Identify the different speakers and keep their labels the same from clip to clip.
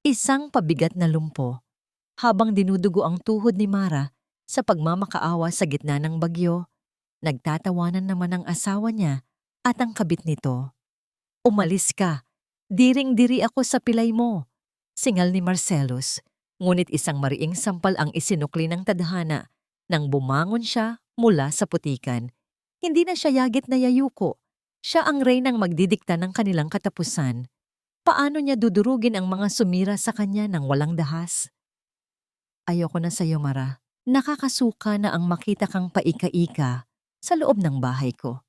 Speaker 1: Isang pabigat na lumpo habang dinudugo ang tuhod ni Mara sa pagmamakaawa sa gitna ng bagyo. Nagtatawanan naman ang asawa niya at ang kabit nito. "Umalis ka! Diring-diri ako sa pilay mo!" Singal ni Marcellus, ngunit isang mariing sampal ang isinukli ng tadhana nang bumangon siya mula sa putikan. Hindi na siya yagit na yayuko. Siya ang reynang magdidikta ng kanilang katapusan. Paano niya dudurugin ang mga sumira sa kanya ng walang dahas? "Ayoko na sa'yo, Mara. Nakakasuka na ang makita kang paika-ika sa loob ng bahay ko.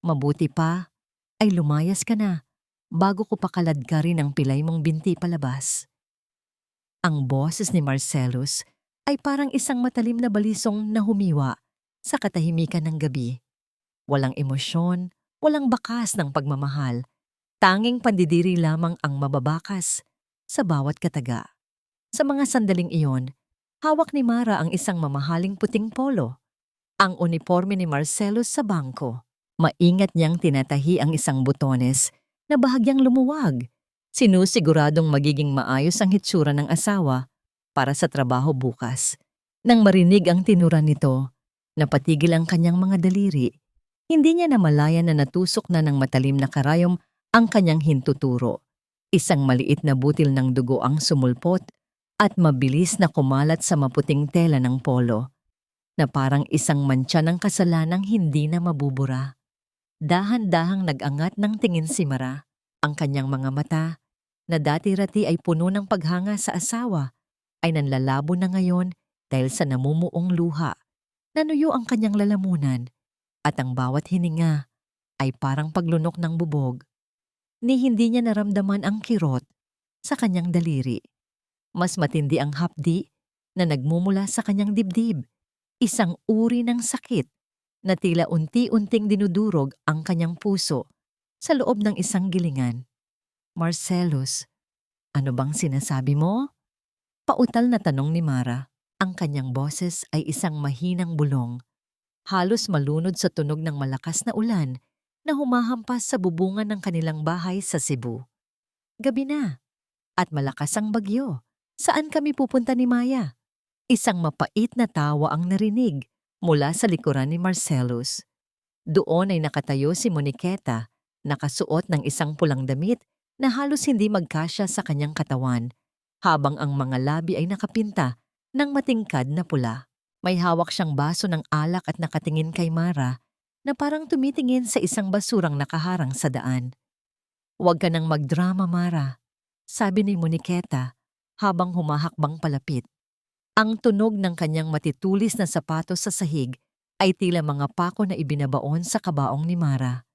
Speaker 1: Mabuti pa ay lumayas ka na bago ko pakaladkarin ang pilay mong binti palabas." Ang boses ni Marcellus ay parang isang matalim na balisong na humiwa sa katahimikan ng gabi. Walang emosyon, walang bakas ng pagmamahal. Tanging pandidiri lamang ang mababakas sa bawat kataga. Sa mga sandaling iyon, hawak ni Mara ang isang mamahaling puting polo. Ang uniforme ni Marcellus sa bangko. Maingat niyang tinatahi ang isang butones na bahagyang lumuwag. Sinusiguradong magiging maayos ang hitsura ng asawa para sa trabaho bukas. Nang marinig ang tinura nito, napatigil ang kanyang mga daliri. Hindi niya namalayan na natusok na ng matalim na karayom ang kanyang hintuturo. Isang maliit na butil ng dugo ang sumulpot at mabilis na kumalat sa maputing tela ng polo, na parang isang mantsa ng kasalanang hindi na mabubura. Dahan-dahang nag-angat ng tingin si Mara. Ang kanyang mga mata, na dati-rati ay puno ng paghanga sa asawa, ay nanlalabo na ngayon dahil sa namumuong luha. Nanuyo ang kanyang lalamunan at ang bawat hininga ay parang paglunok ng bubog. Ni hindi niya naramdaman ang kirot sa kanyang daliri. Mas matindi ang hapdi na nagmumula sa kanyang dibdib. Isang uri ng sakit na tila unti-unting dinudurog ang kanyang puso sa loob ng isang gilingan. "Marcellus, ano bang sinasabi mo?" Pautal na tanong ni Mara. Ang kanyang boses ay isang mahinang bulong, halos malunod sa tunog ng malakas na ulan na humahampas sa bubungan ng kanilang bahay sa Cebu. Gabi na at malakas ang bagyo. Saan kami pupunta ni Maya? Isang mapait na tawa ang narinig mula sa likuran ni Marcellus. Doon ay nakatayo si Moniqueta, nakasuot ng isang pulang damit na halos hindi magkasya sa kanyang katawan, habang ang mga labi ay nakapinta ng matingkad na pula. May hawak siyang baso ng alak at nakatingin kay Mara na parang tumitingin sa isang basurang nakaharang sa daan. "Huwag ka nang magdrama, Mara," sabi ni Moniqueta habang humahakbang palapit. Ang tunog ng kanyang matitulis na sapatos sa sahig ay tila mga pako na ibinabaon sa kabaong ni Mara.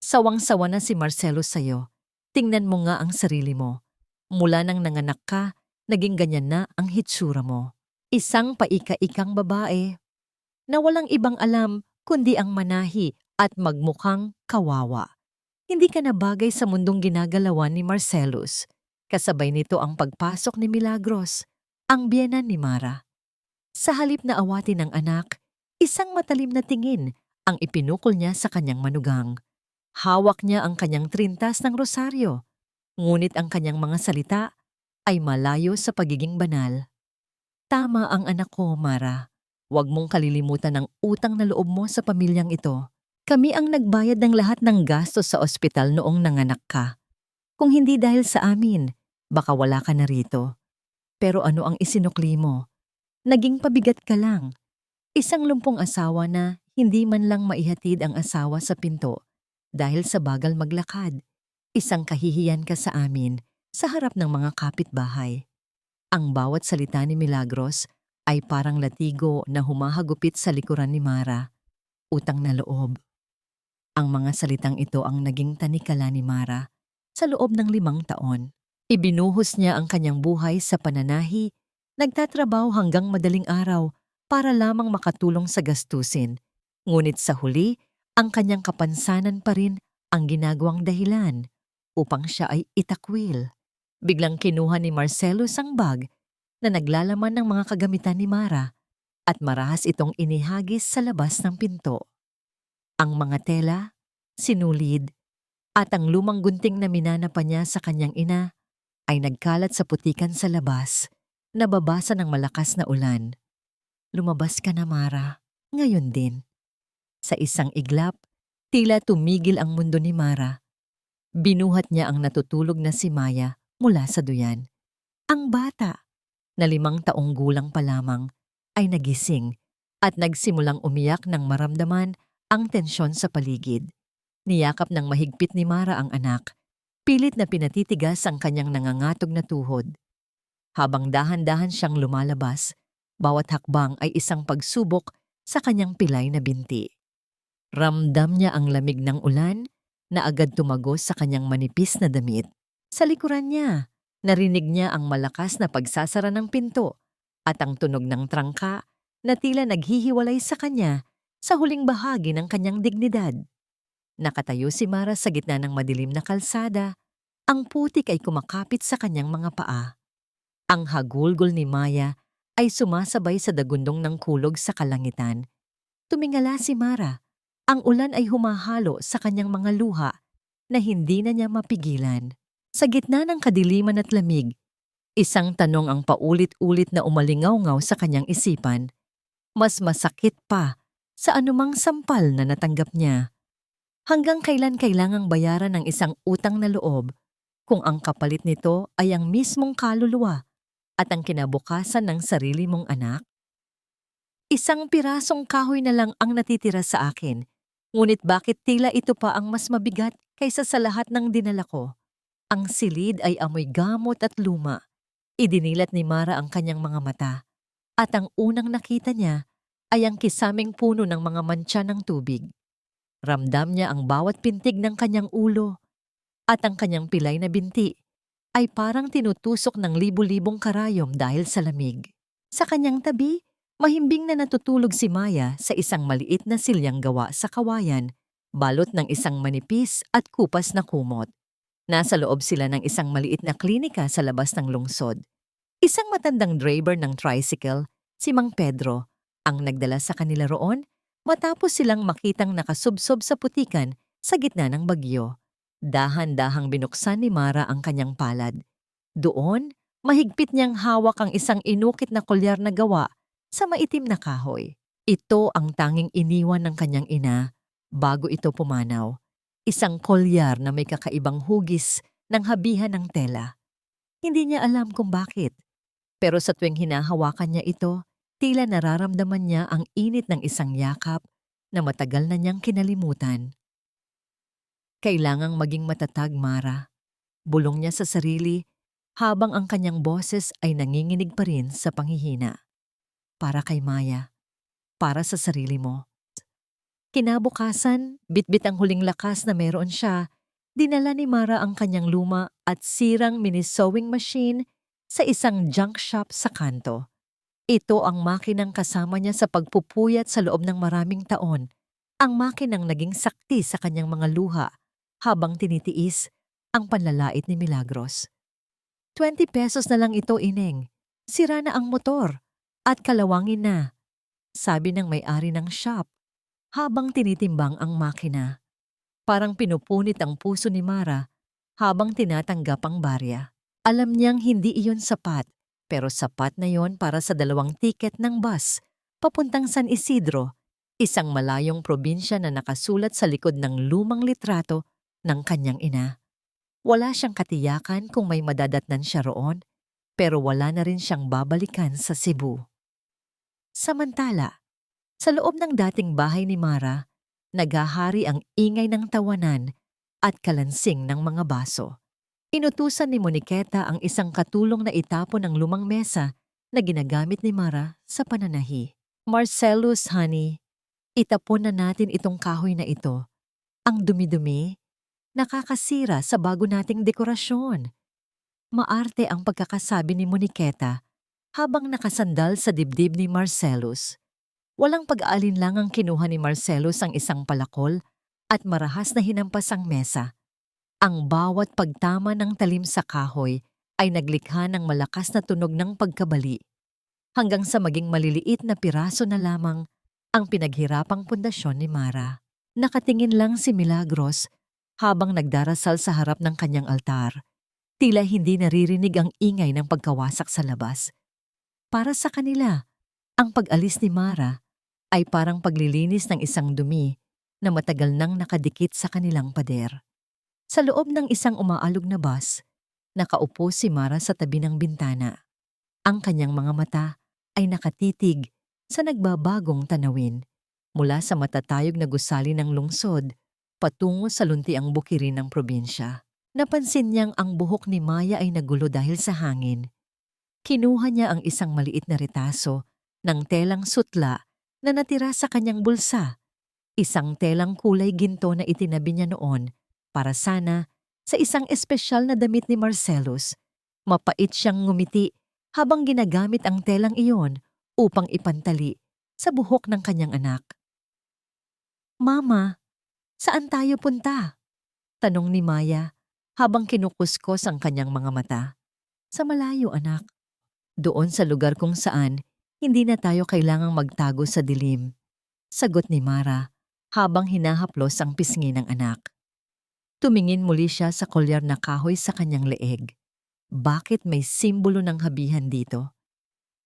Speaker 1: "Sawang-sawa na si Marcelo sa'yo. Tingnan mo nga ang sarili mo. Mula nang nanganak ka, naging ganyan na ang hitsura mo. Isang paika-ikang babae na walang ibang alam kundi ang manahi at magmukhang kawawa. Hindi ka na bagay sa mundong ginagalawan ni Marcellus." Kasabay nito ang pagpasok ni Milagros, ang biyenan ni Mara. Sa halip na awatin ng anak, isang matalim na tingin ang ipinukol niya sa kanyang manugang. Hawak niya ang kanyang trintas ng rosaryo, ngunit ang kanyang mga salita ay malayo sa pagiging banal. "Tama ang anak ko, Mara. Huwag mong kalilimutan ang utang na loob mo sa pamilyang ito. Kami ang nagbayad ng lahat ng gastos sa ospital noong nanganak ka. Kung hindi dahil sa amin, baka wala ka na rito. Pero ano ang isinukli mo? Naging pabigat ka lang. Isang lumpong asawa na hindi man lang maihatid ang asawa sa pinto dahil sa bagal maglakad. Isang kahihiyan ka sa amin sa harap ng mga kapitbahay." Ang bawat salita ni Milagros ay parang latigo na humahagupit sa likuran ni Mara. Utang na loob. Ang mga salitang ito ang naging tanikala ni Mara sa loob ng 5 taon. Ibinuhos niya ang kanyang buhay sa pananahi, nagtatrabaho hanggang madaling araw para lamang makatulong sa gastusin. Ngunit sa huli, ang kanyang kapansanan pa rin ang ginagawang dahilan upang siya ay itakwil. Biglang kinuha ni Marcellus ang bag na naglalaman ng mga kagamitan ni Mara at marahas itong inihagis sa labas ng pinto. Ang mga tela, sinulid, at ang lumang gunting na minana pa niya sa kanyang ina ay nagkalat sa putikan sa labas, nababasa ng malakas na ulan. Lumabas ka na, Mara. Ngayon din. Sa isang iglap, tila tumigil ang mundo ni Mara. Binuhat niya ang natutulog na si Maya mula sa duyan. Ang bata, na 5 taong gulang pa lamang, ay nagising at nagsimulang umiyak nang maramdaman ang tensyon sa paligid. Niyakap ng mahigpit ni Mara ang anak, pilit na pinatitigas ang kanyang nangangatog na tuhod. Habang dahan-dahan siyang lumalabas, bawat hakbang ay isang pagsubok sa kanyang pilay na binti. Ramdam niya ang lamig ng ulan na agad tumagos sa kanyang manipis na damit. Sa likuran niya, narinig niya ang malakas na pagsasara ng pinto at ang tunog ng trangka na tila naghihiwalay sa kanya sa huling bahagi ng kanyang dignidad. Nakatayo si Mara sa gitna ng madilim na kalsada. Ang putik ay kumakapit sa kanyang mga paa. Ang hagulgol ni Maya ay sumasabay sa dagundong ng kulog sa kalangitan. Tumingala si Mara. Ang ulan ay humahalo sa kanyang mga luha na hindi na niya mapigilan. Sa gitna ng kadiliman at lamig, isang tanong ang paulit-ulit na umalingaw-ngaw sa kanyang isipan. Mas masakit pa sa anumang sampal na natanggap niya. Hanggang kailan kailangang bayaran ng isang utang na loob kung ang kapalit nito ay ang mismong kaluluwa at ang kinabukasan ng sarili mong anak? Isang pirasong kahoy na lang ang natitira sa akin, ngunit bakit tila ito pa ang mas mabigat kaysa sa lahat ng dinala ko? Ang silid ay amoy gamot at luma. Idinilat ni Mara ang kanyang mga mata, at ang unang nakita niya ay ang kisaming puno ng mga mantsa ng tubig. Ramdam niya ang bawat pintig ng kanyang ulo, at ang kanyang pilay na binti ay parang tinutusok ng libu-libong karayom dahil sa lamig. Sa kanyang tabi, mahimbing na natutulog si Maya sa isang maliit na silyang gawa sa kawayan, balot ng isang manipis at kupas na kumot. Nasa loob sila ng isang maliit na klinika sa labas ng lungsod. Isang matandang driver ng tricycle, si Mang Pedro, ang nagdala sa kanila roon matapos silang makitang nakasubsob sa putikan sa gitna ng bagyo. Dahan-dahang binuksan ni Mara ang kanyang palad. Doon, mahigpit niyang hawak ang isang inukit na kolyar na gawa sa maitim na kahoy. Ito ang tanging iniwan ng kanyang ina bago ito pumanaw. Isang kolyar na may kakaibang hugis ng habihan ng tela. Hindi niya alam kung bakit, pero sa tuwing hinahawakan niya ito, tila nararamdaman niya ang init ng isang yakap na matagal na niyang kinalimutan. Kailangang maging matatag, Mara. Bulong niya sa sarili habang ang kanyang boses ay nanginginig pa rin sa panghihina. Para kay Maya. Para sa sarili mo. Kinabukasan, bitbit ang huling lakas na meron siya, dinala ni Mara ang kanyang luma at sirang mini-sewing machine sa isang junk shop sa kanto. Ito ang makinang kasama niya sa pagpupuyat sa loob ng maraming taon. Ang makinang naging sakti sa kanyang mga luha habang tinitiis ang panlalait ni Milagros. 20 pesos na lang ito, Ineng. Sira na ang motor at kalawangin na, sabi ng may-ari ng shop habang tinitimbang ang makina. Parang pinupunit ang puso ni Mara habang tinatanggap ang barya. Alam niyang hindi iyon sapat, pero sapat na yon para sa 2 tiket ng bus papuntang San Isidro, isang malayong probinsya na nakasulat sa likod ng lumang litrato ng kanyang ina. Wala siyang katiyakan kung may madadatnan siya roon, pero wala na rin siyang babalikan sa Cebu. Samantala, sa loob ng dating bahay ni Mara, naghahari ang ingay ng tawanan at kalansing ng mga baso. Inutusan ni Moniqueta ang isang katulong na itapon ng lumang mesa na ginagamit ni Mara sa pananahi. Marcellus, honey, itapon na natin itong kahoy na ito. Ang dumi-dumi, nakakasira sa bago nating dekorasyon. Maarte ang pagkakasabi ni Moniqueta habang nakasandal sa dibdib ni Marcellus. Walang pag-aalinlangang kinuha ni Marcellus ang isang palakol at marahas na hinampas ang mesa. Ang bawat pagtama ng talim sa kahoy ay naglikha ng malakas na tunog ng pagkabali, hanggang sa maging maliliit na piraso na lamang ang pinaghirapang pundasyon ni Mara. Nakatingin lang si Milagros habang nagdarasal sa harap ng kanyang altar. Tila hindi naririnig ang ingay ng pagkawasak sa labas. Para sa kanila, ang pag-alis ni Mara ay parang paglilinis ng isang dumi na matagal nang nakadikit sa kanilang pader. Sa loob ng isang umaalog na bus, nakaupo si Mara sa tabi ng bintana. Ang kanyang mga mata ay nakatitig sa nagbabagong tanawin mula sa matatayog na gusali ng lungsod patungo sa luntiang bukirin ng probinsya. Napansin niyang ang buhok ni Maya ay nagulo dahil sa hangin. Kinuha niya ang isang maliit na retaso ng telang sutla na natira sa kanyang bulsa. Isang telang kulay ginto na itinabi niya noon para sana sa isang espesyal na damit ni Marcellus. Mapait siyang ngumiti habang ginagamit ang telang iyon upang ipantali sa buhok ng kanyang anak. "Mama, saan tayo punta?" tanong ni Maya habang kinukuskos ang kanyang mga mata. "Sa malayo, anak. Doon sa lugar kung saan hindi na tayo kailangang magtago sa dilim," sagot ni Mara habang hinahaplos ang pisngi ng anak. Tumingin muli siya sa kolyar na kahoy sa kanyang leeg. Bakit may simbolo ng habihan dito?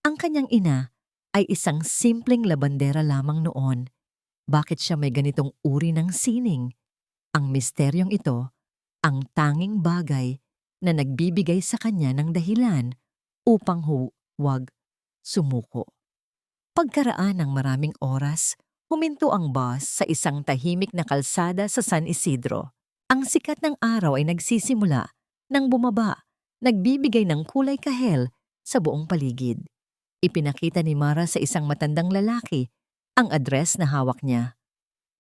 Speaker 1: Ang kanyang ina ay isang simpleng labandera lamang noon. Bakit siya may ganitong uri ng sining? Ang misteryong ito, ang tanging bagay na nagbibigay sa kanya ng dahilan upang huwag sumuko. Pagkaraan ng maraming oras, huminto ang bus sa isang tahimik na kalsada sa San Isidro. Ang sikat ng araw ay nagsisimula nang bumaba, nagbibigay ng kulay kahel sa buong paligid. Ipinakita ni Mara sa isang matandang lalaki ang address na hawak niya.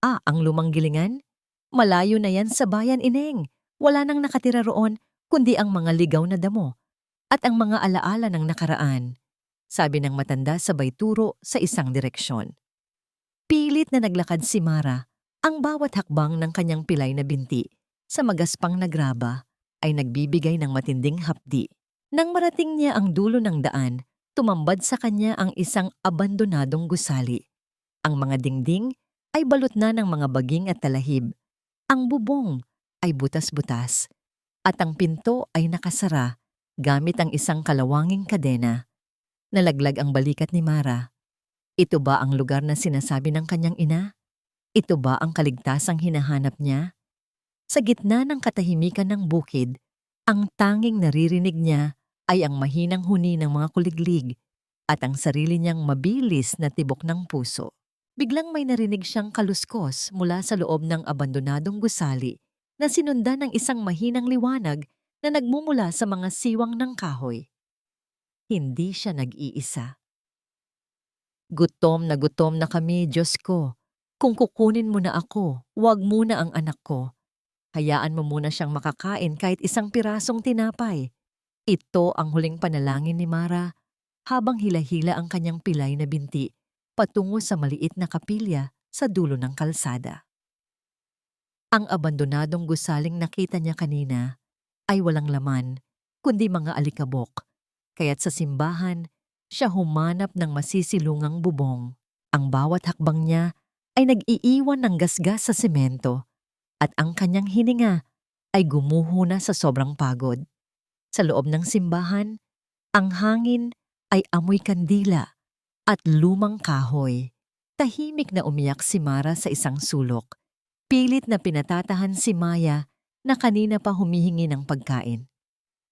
Speaker 1: Ang lumang gilingan? Malayo na yan sa bayan, ineng. Wala nang nakatira roon kundi ang mga ligaw na damo at ang mga alaala ng nakaraan, sabi ng matanda sabay turo sa isang direksyon. Pilit na naglakad si Mara. Ang bawat hakbang ng kanyang pilay na binti sa magaspang na graba ay nagbibigay ng matinding hapdi. Nang marating niya ang dulo ng daan, tumambad sa kanya ang isang abandonadong gusali. Ang mga dingding ay balot na ng mga baging at talahib. Ang bubong ay butas-butas at ang pinto ay nakasara gamit ang isang kalawanging kadena. Nalaglag ang balikat ni Mara. Ito ba ang lugar na sinasabi ng kanyang ina? Ito ba ang kaligtasang hinahanap niya? Sa gitna ng katahimikan ng bukid, ang tanging naririnig niya ay ang mahinang huni ng mga kuliglig at ang sarili niyang mabilis na tibok ng puso. Biglang may narinig siyang kaluskos mula sa loob ng abandonadong gusali na sinundan ng isang mahinang liwanag na nagmumula sa mga siwang ng kahoy. Hindi siya nag-iisa. Gutom na kami, Diyos ko. Kung kukunin mo na ako, huwag muna ang anak ko. Hayaan mo muna siyang makakain kahit isang pirasong tinapay. Ito ang huling panalangin ni Mara habang hila-hila ang kanyang pilay na binti patungo sa maliit na kapilya sa dulo ng kalsada. Ang abandonadong gusaling nakita niya kanina ay walang laman kundi mga alikabok, kaya't sa simbahan siya humanap ng masisilungang bubong. Ang bawat hakbang niya ay nag-iiwan ng gasgas sa semento at ang kanyang hininga ay gumuho na sa sobrang pagod. Sa loob ng simbahan, ang hangin ay amoy kandila at lumang kahoy. Tahimik na umiyak si Mara sa isang sulok. Pilit na pinatatahan si Maya na kanina pa humihingi ng pagkain.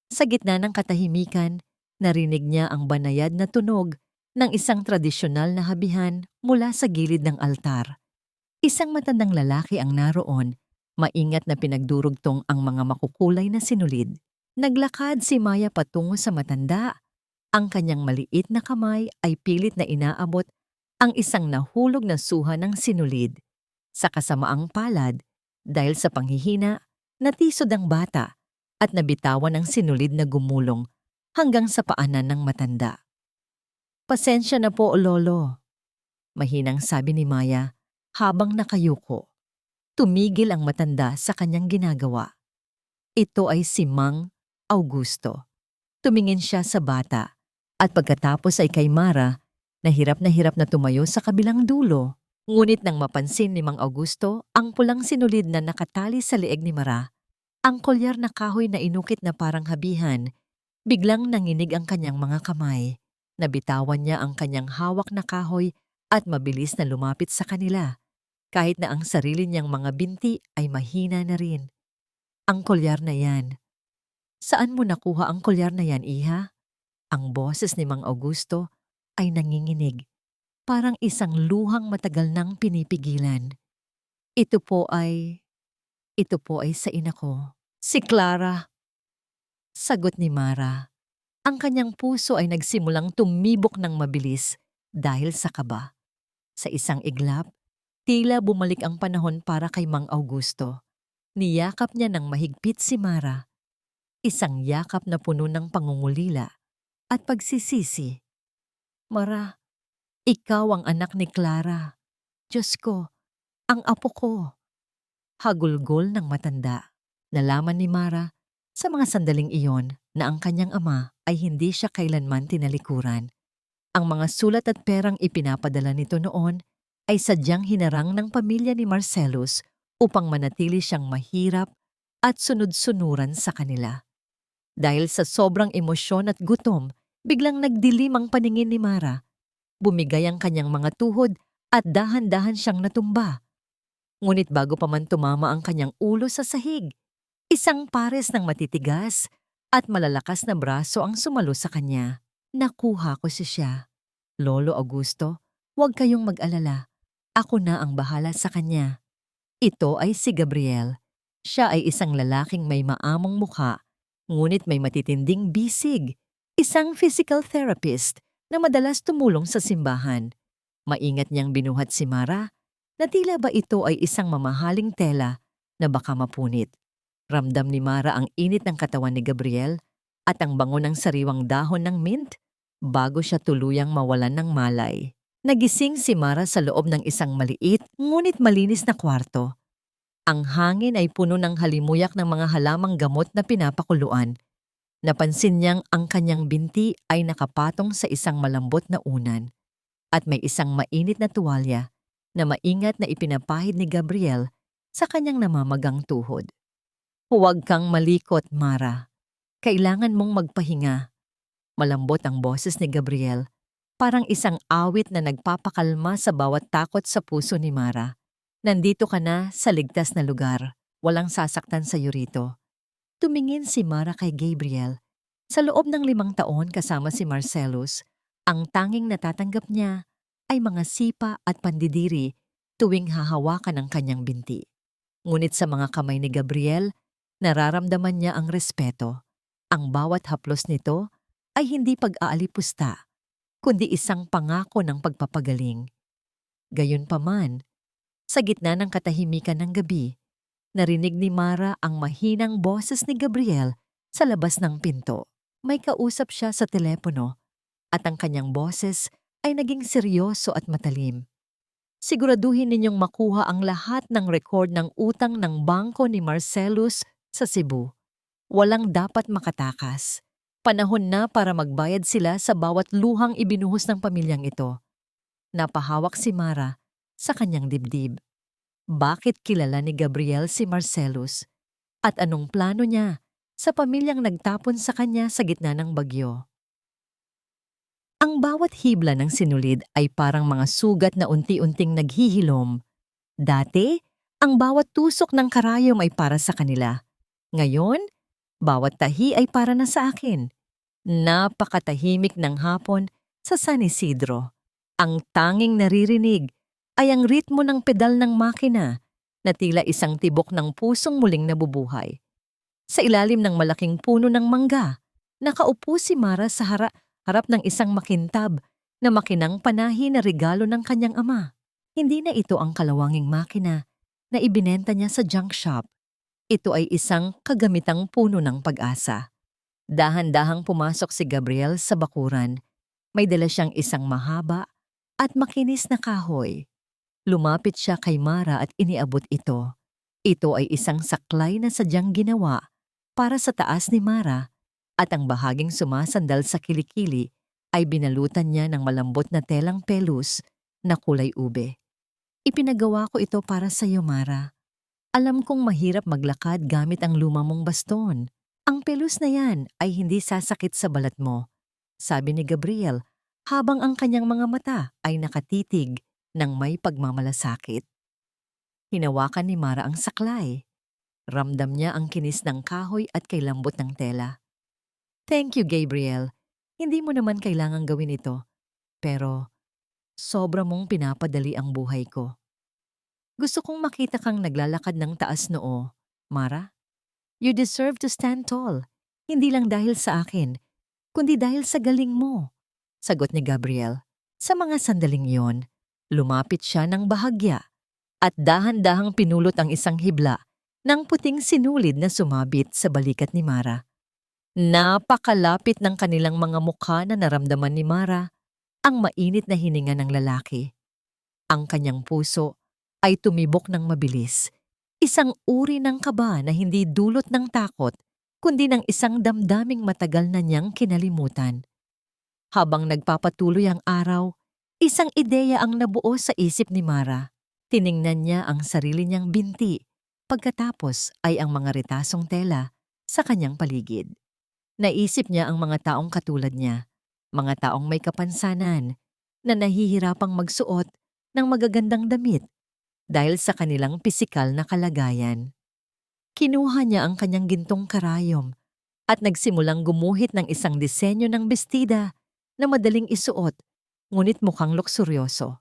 Speaker 1: Sa gitna ng katahimikan, narinig niya ang banayad na tunog ng isang tradisyonal na habihan mula sa gilid ng altar. Isang matandang lalaki ang naroon, maingat na pinagdurugtong ang mga makukulay na sinulid. Naglakad si Maya patungo sa matanda. Ang kanyang maliit na kamay ay pilit na inaabot ang isang nahulog na suha ng sinulid. Sa kasamaang palad, dahil sa panghihina, natisod ang bata at nabitawan ang sinulid na gumulong hanggang sa paanan ng matanda. "Pasensya na po, Lolo," mahinang sabi ni Maya habang nakayuko. Tumigil ang matanda sa kanyang ginagawa. Ito ay si Mang Augusto. Tumingin siya sa bata at pagkatapos ay kay Mara na hirap na tumayo sa kabilang dulo. Ngunit nang mapansin ni Mang Augusto ang pulang sinulid na nakatali sa leeg ni Mara, Ang kolyar na kahoy na inukit na parang habihan, biglang nanginig ang kanyang mga kamay. Nabitawan niya ang kanyang hawak na kahoy at mabilis na lumapit sa kanila, kahit na ang sarili niyang mga binti ay mahina na rin. Ang kolyar na yan. Saan mo nakuha ang kolyar na yan, iha? Ang boses ni Mang Augusto ay nanginginig, parang isang luhang matagal nang pinipigilan. Ito po ay, ito po ay sa ina ko, si Clara. Sagot ni Mara. Ang kanyang puso ay nagsimulang tumibok ng mabilis dahil sa kaba. Sa isang iglap, tila bumalik ang panahon para kay Mang Augusto. Niyakap niya ng mahigpit si Mara, isang yakap na puno ng pangungulila at pagsisisi. Mara, ikaw ang anak ni Clara. Diyos ko, ang apo ko. Hagulgol ng matanda. Nalaman ni Mara sa mga sandaling iyon na ang kanyang ama ay hindi siya kailanman tinalikuran. Ang mga sulat at perang ipinapadala nito noon ay sadyang hinarang ng pamilya ni Marcellus upang manatili siyang mahirap at sunod-sunuran sa kanila. Dahil sa sobrang emosyon at gutom, biglang nagdilim ang paningin ni Mara. Bumigay ang kanyang mga tuhod at dahan-dahan siyang natumba. Ngunit bago pa man tumama ang kanyang ulo sa sahig, isang pares ng matitigas at malalakas na braso ang sumalo sa kanya. Nakuha ko siya. Lolo Augusto, huwag kayong mag-alala. Ako na ang bahala sa kanya. Ito ay si Gabriel. Siya ay isang lalaking may maamong mukha, ngunit may matitinding bisig. Isang physical therapist na madalas tumulong sa simbahan. Maingat niyang binuhat si Mara na tila ba ito ay isang mamahaling tela na baka mapunit. Ramdam ni Mara ang init ng katawan ni Gabriel at ang bango ng sariwang dahon ng mint bago siya tuluyang mawalan ng malay. Nagising si Mara sa loob ng isang maliit ngunit malinis na kwarto. Ang hangin ay puno ng halimuyak ng mga halamang gamot na pinapakuluan. Napansin niyang ang kanyang binti ay nakapatong sa isang malambot na unan at may isang mainit na tuwalya na maingat na ipinapahid ni Gabriel sa kanyang namamagang tuhod. Huwag kang malikot, Mara. Kailangan mong magpahinga. Malambot ang boses ni Gabriel, parang isang awit na nagpapakalma sa bawat takot sa puso ni Mara. Nandito ka na sa ligtas na lugar. Walang sasaktan sa iyo rito. Tumingin si Mara kay Gabriel. Sa loob ng 5 taon kasama si Marcellus, ang tanging natatanggap niya ay mga sipa at pandidiri tuwing hahawakan ang kanyang binti. Ngunit sa mga kamay ni Gabriel, nararamdaman niya ang respeto. Ang bawat haplos nito ay hindi pag-aalipusta, kundi isang pangako ng pagpapagaling. Gayunpaman, sa gitna ng katahimikan ng gabi, narinig ni Mara ang mahinang boses ni Gabriel sa labas ng pinto. May kausap siya sa telepono at ang kanyang boses ay naging seryoso at matalim. Siguraduhin ninyong makuha ang lahat ng record ng utang ng bangko ni Marcellus sa Cebu. Walang dapat makatakas. Panahon na para magbayad sila sa bawat luhang ibinuhos ng pamilyang ito. Napahawak si Mara sa kanyang dibdib. Bakit kilala ni Gabriel si Marcellus? At anong plano niya sa pamilyang nagtapon sa kanya sa gitna ng bagyo? Ang bawat hibla ng sinulid ay parang mga sugat na unti-unting naghihilom. Dati, ang bawat tusok ng karayom ay para sa kanila. Ngayon, bawat tahi ay para na sa akin. Napakatahimik ng hapon sa San Isidro. Ang tanging naririnig ay ang ritmo ng pedal ng makina na tila isang tibok ng pusong muling nabubuhay. Sa ilalim ng malaking puno ng mangga, nakaupo si Mara sa harap ng isang makintab na makinang panahi na regalo ng kanyang ama. Hindi na ito ang kalawanging makina na ibinenta niya sa junk shop. Ito ay isang kagamitang puno ng pag-asa. Dahan-dahang pumasok si Gabriel sa bakuran. May dala siyang isang mahaba at makinis na kahoy. Lumapit siya kay Mara at iniabot ito. Ito ay isang saklay na sadyang ginawa para sa taas ni Mara at ang bahaging sumasandal sa kilikili ay binalutan niya ng malambot na telang pelus na kulay ube. Ipinagawa ko ito para sa iyo, Mara. Alam kong mahirap maglakad gamit ang luma mong baston. Ang pelos na yan ay hindi sasakit sa balat mo, sabi ni Gabriel habang ang kanyang mga mata ay nakatitig ng may pagmamalasakit. Hinawakan ni Mara ang saklay. Ramdam niya ang kinis ng kahoy at kay lambot ng tela. Thank you, Gabriel. Hindi mo naman kailangang gawin ito. Pero sobra mong pinapadali ang buhay ko. Gusto kong makita kang naglalakad ng taas noo, Mara. You deserve to stand tall. Hindi lang dahil sa akin, kundi dahil sa galing mo. Sagot ni Gabriel. Sa mga sandaling yon, lumapit siya ng bahagya at dahan-dahang pinulot ang isang hibla ng puting sinulid na sumabit sa balikat ni Mara. Napakalapit ng kanilang mga mukha na naramdaman ni Mara ang mainit na hininga ng lalaki. Ang kanyang puso ay tumibok ng mabilis. Isang uri ng kaba na hindi dulot ng takot, kundi ng isang damdaming matagal na niyang kinalimutan. Habang nagpapatuloy ang araw, isang ideya ang nabuo sa isip ni Mara. Tiningnan niya ang sarili niyang binti, pagkatapos ay ang mga retasong tela sa kanyang paligid. Naisip niya ang mga taong katulad niya, mga taong may kapansanan, na nahihirapang magsuot ng magagandang damit dahil sa kanilang pisikal na kalagayan. Kinuha niya ang kanyang gintong karayom at nagsimulang gumuhit ng isang disenyo ng bestida na madaling isuot, ngunit mukhang luksuryoso.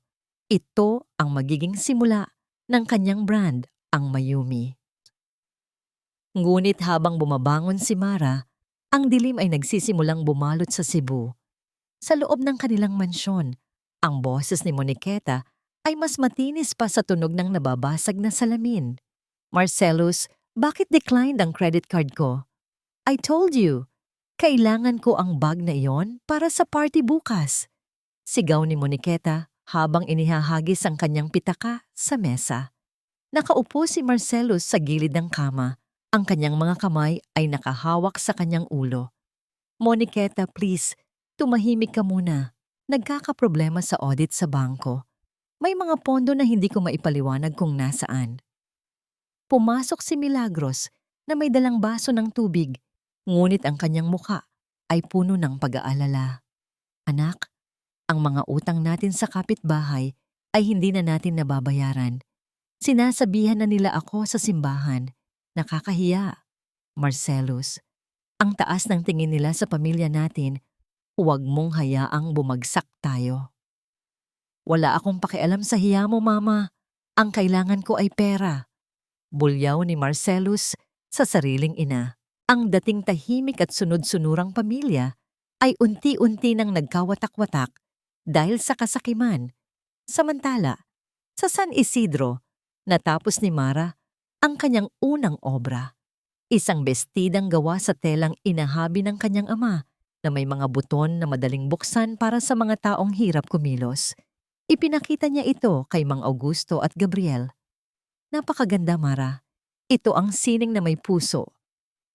Speaker 1: Ito ang magiging simula ng kanyang brand, ang Mayumi. Ngunit habang bumabangon si Mara, ang dilim ay nagsisimulang bumalot sa Cebu. Sa loob ng kanilang mansyon, ang boses ni Moniqueta ay mas matinis pa sa tunog ng nababasag na salamin. Marcellus, bakit declined ang credit card ko? I told you, kailangan ko ang bag na iyon para sa party bukas. Sigaw ni Moniqueta habang inihahagis ang kanyang pitaka sa mesa. Nakaupo si Marcellus sa gilid ng kama. Ang kanyang mga kamay ay nakahawak sa kanyang ulo. Moniqueta, please, tumahimik ka muna. Nagkakaproblema sa audit sa bangko. May mga pondo na hindi ko maipaliwanag kung nasaan. Pumasok si Milagros na may dalang baso ng tubig, ngunit ang kanyang muka ay puno ng pag-aalala. Anak, ang mga utang natin sa kapitbahay ay hindi na natin nababayaran. Sinasabihan na nila ako sa simbahan. Nakakahiya. Marcellus, ang taas ng tingin nila sa pamilya natin, huwag mong hayaang bumagsak tayo. Wala akong pakialam sa hiya mo, Mama. Ang kailangan ko ay pera. Bulyaw ni Marcellus sa sariling ina. Ang dating tahimik at sunod-sunurang pamilya ay unti-unti nang nagkawatak-watak dahil sa kasakiman. Samantala, sa San Isidro, natapos ni Mara ang kanyang unang obra. Isang bestidang gawa sa telang inahabi ng kanyang ama na may mga buton na madaling buksan para sa mga taong hirap kumilos. Ipinakita niya ito kay Mang Augusto at Gabriel. Napakaganda, Mara. Ito ang sining na may puso.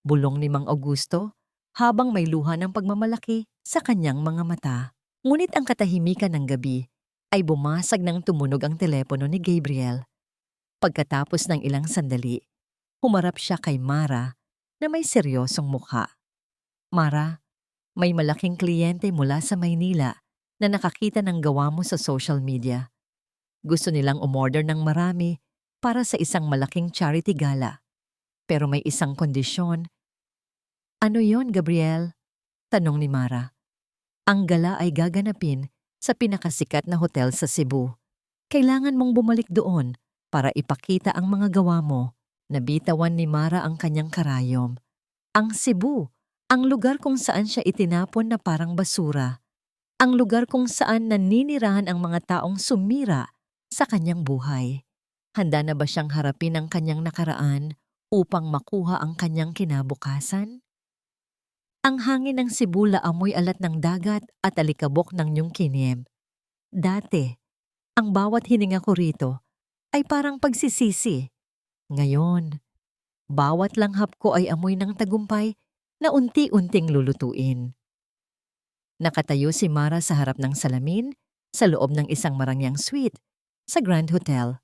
Speaker 1: Bulong ni Mang Augusto habang may luha ng pagmamalaki sa kanyang mga mata. Ngunit ang katahimikan ng gabi ay bumasag ng tumunog ang telepono ni Gabriel. Pagkatapos ng ilang sandali, humarap siya kay Mara na may seryosong mukha. Mara, may malaking kliyente mula sa Maynila na nakakita ng gawa mo sa social media. Gusto nilang umorder ng marami para sa isang malaking charity gala. Pero may isang kondisyon. Ano yon, Gabriel? Tanong ni Mara. Ang gala ay gaganapin sa pinakasikat na hotel sa Cebu. Kailangan mong bumalik doon para ipakita ang mga gawa mo. Nabitawan ni Mara ang kanyang karayom. Ang Cebu, ang lugar kung saan siya itinapon na parang basura. Ang lugar kung saan naninirahan ang mga taong sumira sa kanyang buhay. Handa na ba siyang harapin ang kanyang nakaraan upang makuha ang kanyang kinabukasan? Ang hangin ng Cebu amoy alat ng dagat at alikabok ng Nyong Kiniem. Dati, ang bawat hininga ko rito ay parang pagsisisi. Ngayon, bawat langhap ko ay amoy ng tagumpay na unti-unting lulutuin. Nakatayo si Mara sa harap ng salamin sa loob ng isang marangyang suite sa Grand Hotel.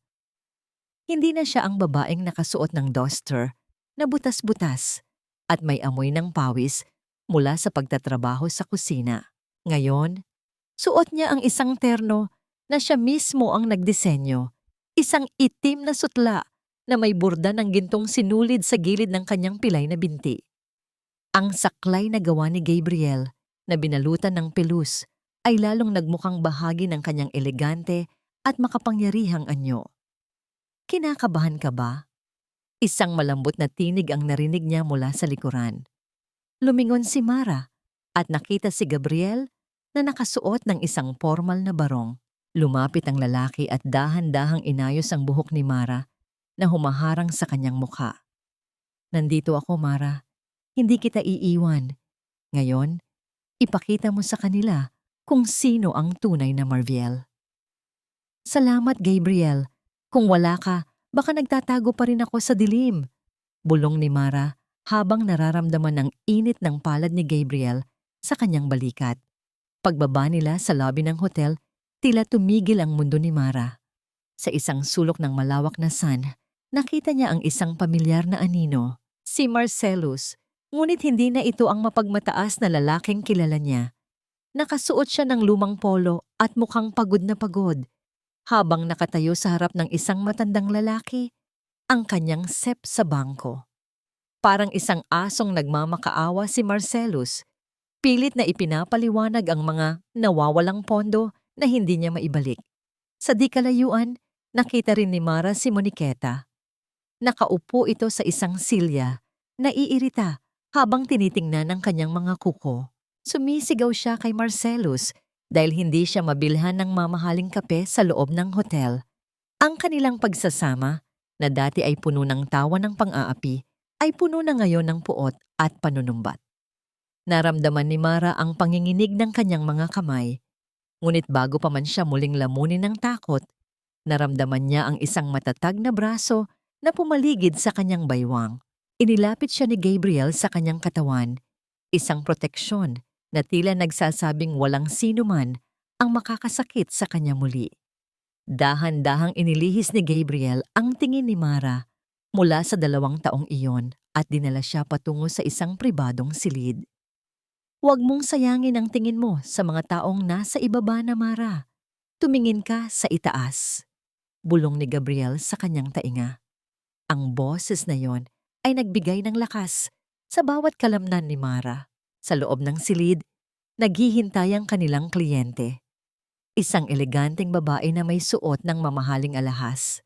Speaker 1: Hindi na siya ang babaeng nakasuot ng duster na butas-butas at may amoy ng pawis mula sa pagtatrabaho sa kusina. Ngayon, suot niya ang isang terno na siya mismo ang nagdisenyo, isang itim na sutla na may burda ng gintong sinulid sa gilid ng kanyang pilay na binti. Ang saklay na gawa ni Gabriel na binalutan ng pelus ay lalong nagmukhang bahagi ng kanyang elegante at makapangyarihang anyo. Kinakabahan ka ba? Isang malambot na tinig ang narinig niya mula sa likuran. Lumingon si Mara at nakita si Gabriel na nakasuot ng isang formal na barong. Lumapit ang lalaki at dahan-dahang inayos ang buhok ni Mara na humaharang sa kanyang mukha. Nandito ako, Mara. Hindi kita iiwan. Ngayon, ipakita mo sa kanila kung sino ang tunay na Marviel. Salamat, Gabriel. Kung wala ka, baka nagtatago pa rin ako sa dilim. Bulong ni Mara habang nararamdaman ng init ng palad ni Gabriel sa kanyang balikat. Pagbaba nila sa lobby ng hotel, tila tumigil ang mundo ni Mara. Sa isang sulok ng malawak na sun, nakita niya ang isang pamilyar na anino, si Marcellus, ngunit hindi na ito ang mapagmataas na lalaking kilala niya. Nakasuot siya ng lumang polo at mukhang pagod na pagod. Habang nakatayo sa harap ng isang matandang lalaki, ang kanyang sep sa bangko. Parang isang asong nagmamakaawa si Marcellus, pilit na ipinapaliwanag ang mga nawawalang pondo na hindi niya maibalik. Sa di kalayuan, nakita rin ni Mara si Moniqueta. Nakaupo ito sa isang silya, naiirita habang tinitingnan ang kanyang mga kuko. Sumisigaw siya kay Marcellus dahil hindi siya mabilhan ng mamahaling kape sa loob ng hotel. Ang kanilang pagsasama, na dati ay puno ng tawa ng pang-aapi, ay puno na ngayon ng puot at panunumbat. Naramdaman ni Mara ang panginginig ng kanyang mga kamay, ngunit bago pa man siya muling lamunin ng takot, naramdaman niya ang isang matatag na braso na pumaligid sa kanyang baywang. Inilapit siya ni Gabriel sa kanyang katawan, isang proteksyon na tila nagsasabing walang sino man ang makakasakit sa kanya muli. Dahan-dahang inilihis ni Gabriel ang tingin ni Mara mula sa 2 taong iyon at dinala siya patungo sa isang pribadong silid. Huwag mong sayangin ang tingin mo sa mga taong nasa ibaba na, Mara. Tumingin ka sa itaas. Bulong ni Gabriel sa kanyang tainga. Ang boses na yon ay nagbigay ng lakas sa bawat kalamnan ni Mara. Sa loob ng silid, naghihintay ang kanilang kliyente. Isang eleganteng babae na may suot ng mamahaling alahas.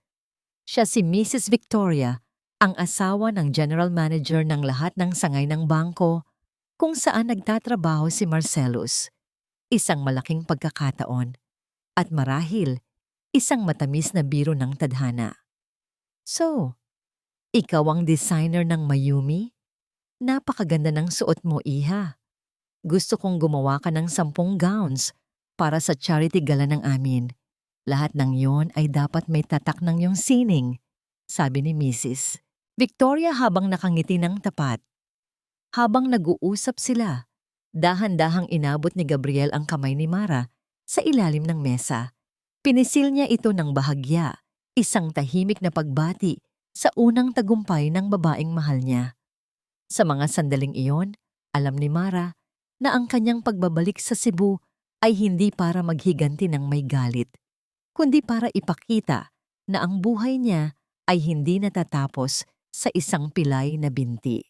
Speaker 1: Siya si Mrs. Victoria, ang asawa ng general manager ng lahat ng sangay ng bangko kung saan nagtatrabaho si Marcellus. Isang malaking pagkakataon at marahil isang matamis na biro ng tadhana. So, ikaw ang designer ng Mayumi? Napakaganda ng suot mo, Iha. Gusto kong gumawa ka ng 10 gowns para sa charity gala ng amin. Lahat ng yon ay dapat may tatak ng iyong sining, sabi ni Mrs. Victoria habang nakangiti ng tapat. Habang nag-uusap sila, dahan-dahang inabot ni Gabriel ang kamay ni Mara sa ilalim ng mesa. Pinisil niya ito ng bahagya, isang tahimik na pagbati sa unang tagumpay ng babaeng mahal niya. Sa mga sandaling iyon, alam ni Mara na ang kanyang pagbabalik sa Cebu ay hindi para maghiganti ng may galit, kundi para ipakita na ang buhay niya ay hindi natatapos sa isang pilay na binti.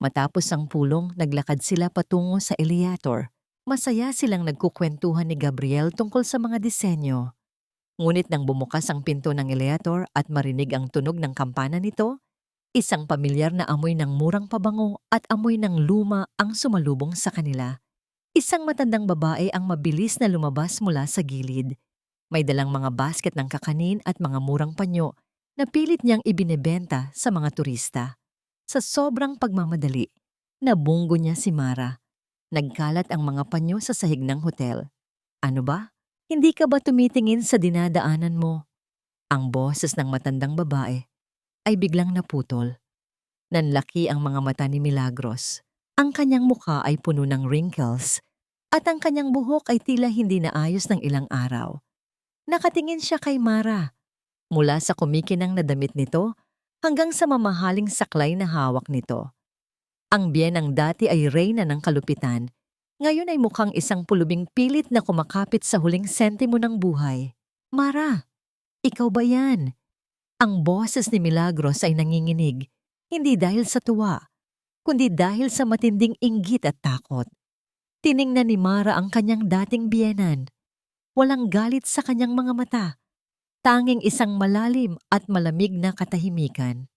Speaker 1: Matapos ang pulong, naglakad sila patungo sa elevator. Masaya silang nagkukwentuhan ni Gabriel tungkol sa mga disenyo. Ngunit nang bumukas ang pinto ng elevator at marinig ang tunog ng kampana nito, isang pamilyar na amoy ng murang pabango at amoy ng luma ang sumalubong sa kanila. Isang matandang babae ang mabilis na lumabas mula sa gilid. May dalang mga basket ng kakanin at mga murang panyo na pilit niyang ibinebenta sa mga turista. Sa sobrang pagmamadali, nabunggo niya si Mara. Nagkalat ang mga panyo sa sahig ng hotel. Ano ba? Hindi ka ba tumitingin sa dinadaanan mo? Ang boses ng matandang babae ay biglang naputol. Nanlaki ang mga mata ni Milagros. Ang kanyang mukha ay puno ng wrinkles at ang kanyang buhok ay tila hindi naayos ng ilang araw. Nakatingin siya kay Mara. Mula sa kumikinang na damit nito hanggang sa mamahaling saklay na hawak nito. Ang biyenang dati ay reyna ng kalupitan, ngayon ay mukhang isang pulubing pilit na kumakapit sa huling sentimo ng buhay. Mara, ikaw ba yan? Ang boses ni Milagros ay nanginginig, hindi dahil sa tuwa, kundi dahil sa matinding inggit at takot. Tiningnan ni Mara ang kanyang dating biyenan. Walang galit sa kanyang mga mata, tanging isang malalim at malamig na katahimikan.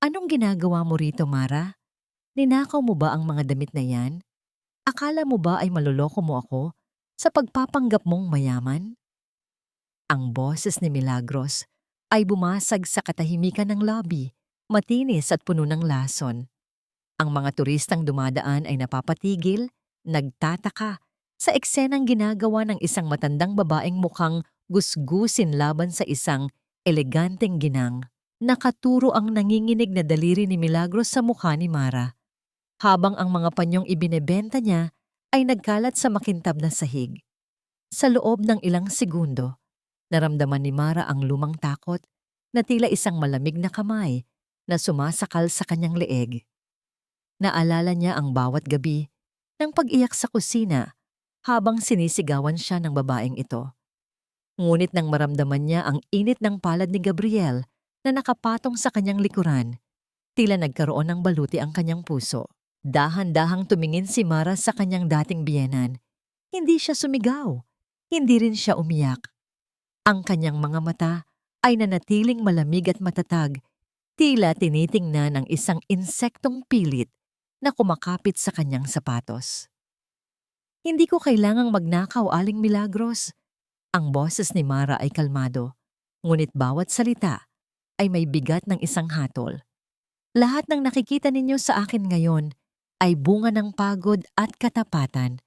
Speaker 1: Anong ginagawa mo rito, Mara? Ninakaw mo ba ang mga damit na yan? Akala mo ba ay maloloko mo ako sa pagpapanggap mong mayaman? Ang boses ni Milagros ay bumasag sa katahimikan ng lobby, matinis at puno ng lason. Ang mga turistang dumadaan ay napapatigil, nagtataka sa eksenang ginagawa ng isang matandang babaeng mukhang gusgusin laban sa isang eleganteng ginang. Nakaturo ang nanginginig na daliri ni Milagros sa mukha ni Mara, habang ang mga panyong ibinebenta niya ay nagkalat sa makintab na sahig. Sa loob ng ilang segundo, naramdaman ni Mara ang lumang takot na tila isang malamig na kamay na sumasakal sa kanyang leeg. Naalala niya ang bawat gabi ng pag-iyak sa kusina habang sinisigawan siya ng babaeng ito. Ngunit nang maramdaman niya ang init ng palad ni Gabriel na nakapatong sa kanyang likuran, tila nagkaroon ng baluti ang kanyang puso. Dahan-dahang tumingin si Mara sa kanyang dating biyenan. Hindi siya sumigaw, hindi rin siya umiyak. Ang kanyang mga mata ay nanatiling malamig at matatag, tila tinitingnan ng isang insektong pilit na kumakapit sa kanyang sapatos. Hindi ko kailangang magnakaw, Aling Milagros. Ang boses ni Mara ay kalmado, ngunit bawat salita ay may bigat ng isang hatol. Lahat ng nakikita ninyo sa akin ngayon ay bunga ng pagod at katapatan,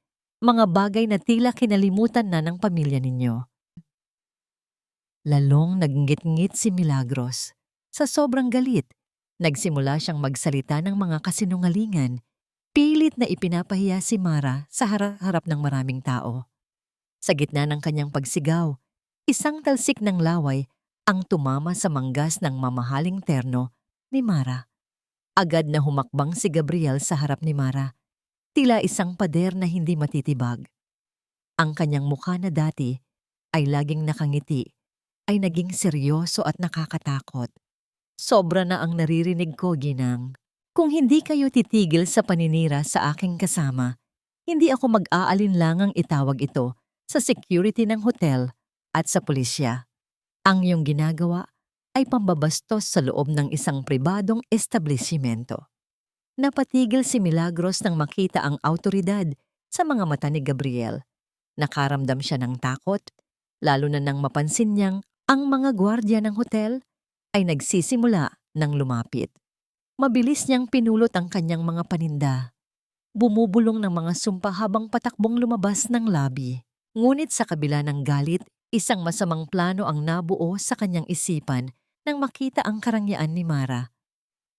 Speaker 1: mga bagay na tila kinalimutan na ng pamilya ninyo. Lalong nagnggit-ngit si Milagros. Sa sobrang galit, nagsimula siyang magsalita ng mga kasinungalingan, pilit na ipinapahiya si Mara sa harap ng maraming tao. Sa gitna ng kanyang pagsigaw, isang talsik ng laway ang tumama sa manggas ng mamahaling terno ni Mara. Agad na humakbang si Gabriel sa harap ni Mara, tila isang pader na hindi matitibag. Ang kanyang mukha na dati ay laging nakangiti, ay naging seryoso at nakakatakot. Sobra na ang naririnig ko, Ginang. Kung hindi kayo titigil sa paninira sa aking kasama, hindi ako mag-aalinlangang itawag ito sa security ng hotel at sa pulisya. Ang iyong ginagawa ay pambabastos sa loob ng isang pribadong establishmento. Napatigil si Milagros nang makita ang awtoridad sa mga mata ni Gabriel. Nakaramdam siya ng takot, lalo na nang mapansin niyang ang mga gwardiya ng hotel ay nagsisimula ng lumapit. Mabilis niyang pinulot ang kanyang mga paninda. Bumubulong ng mga sumpa habang patakbong lumabas ng lobby. Ngunit sa kabila ng galit, isang masamang plano ang nabuo sa kanyang isipan nang makita ang karangyaan ni Mara.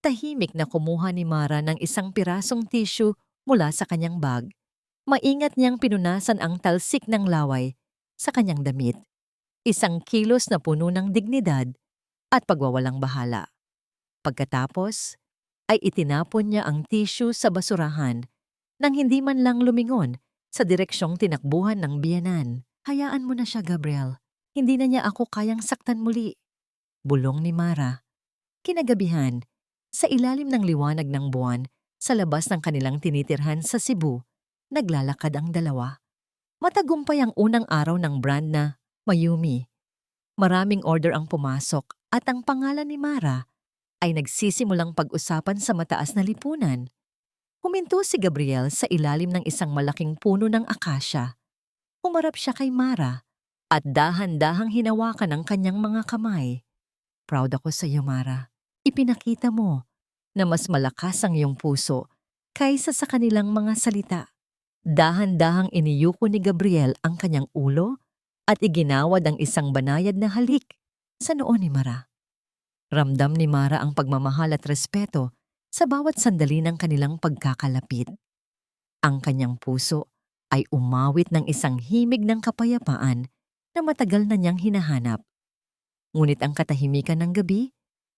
Speaker 1: Tahimik na kumuha ni Mara ng isang pirasong tissue mula sa kanyang bag. Maingat niyang pinunasan ang talsik ng laway sa kanyang damit. Isang kilos na puno ng dignidad at pagwawalang bahala. Pagkatapos, ay itinapon niya ang tissue sa basurahan nang hindi man lang lumingon sa direksyong tinakbuhan ng biyenan. Hayaan mo na siya, Gabriel. Hindi na niya ako kayang saktan muli. Bulong ni Mara. Kinagabihan, sa ilalim ng liwanag ng buwan, sa labas ng kanilang tinitirhan sa Cebu, naglalakad ang dalawa. Matagumpay ang unang araw ng brand na Mayumi. Maraming order ang pumasok at ang pangalan ni Mara ay nagsisimulang pag-usapan sa mataas na lipunan. Huminto si Gabriel sa ilalim ng isang malaking puno ng akasya. Humarap siya kay Mara at dahan-dahang hinawakan ang kanyang mga kamay. Proud ako sa iyo, Mara. Ipinakita mo na mas malakas ang iyong puso kaysa sa kanilang mga salita. Dahan-dahang iniyuko ni Gabriel ang kanyang ulo at iginawad ang isang banayad na halik sa noo ni Mara. Ramdam ni Mara ang pagmamahal at respeto sa bawat sandali ng kanilang pagkakalapit. Ang kanyang puso ay umawit ng isang himig ng kapayapaan na matagal na niyang hinahanap. Ngunit ang katahimikan ng gabi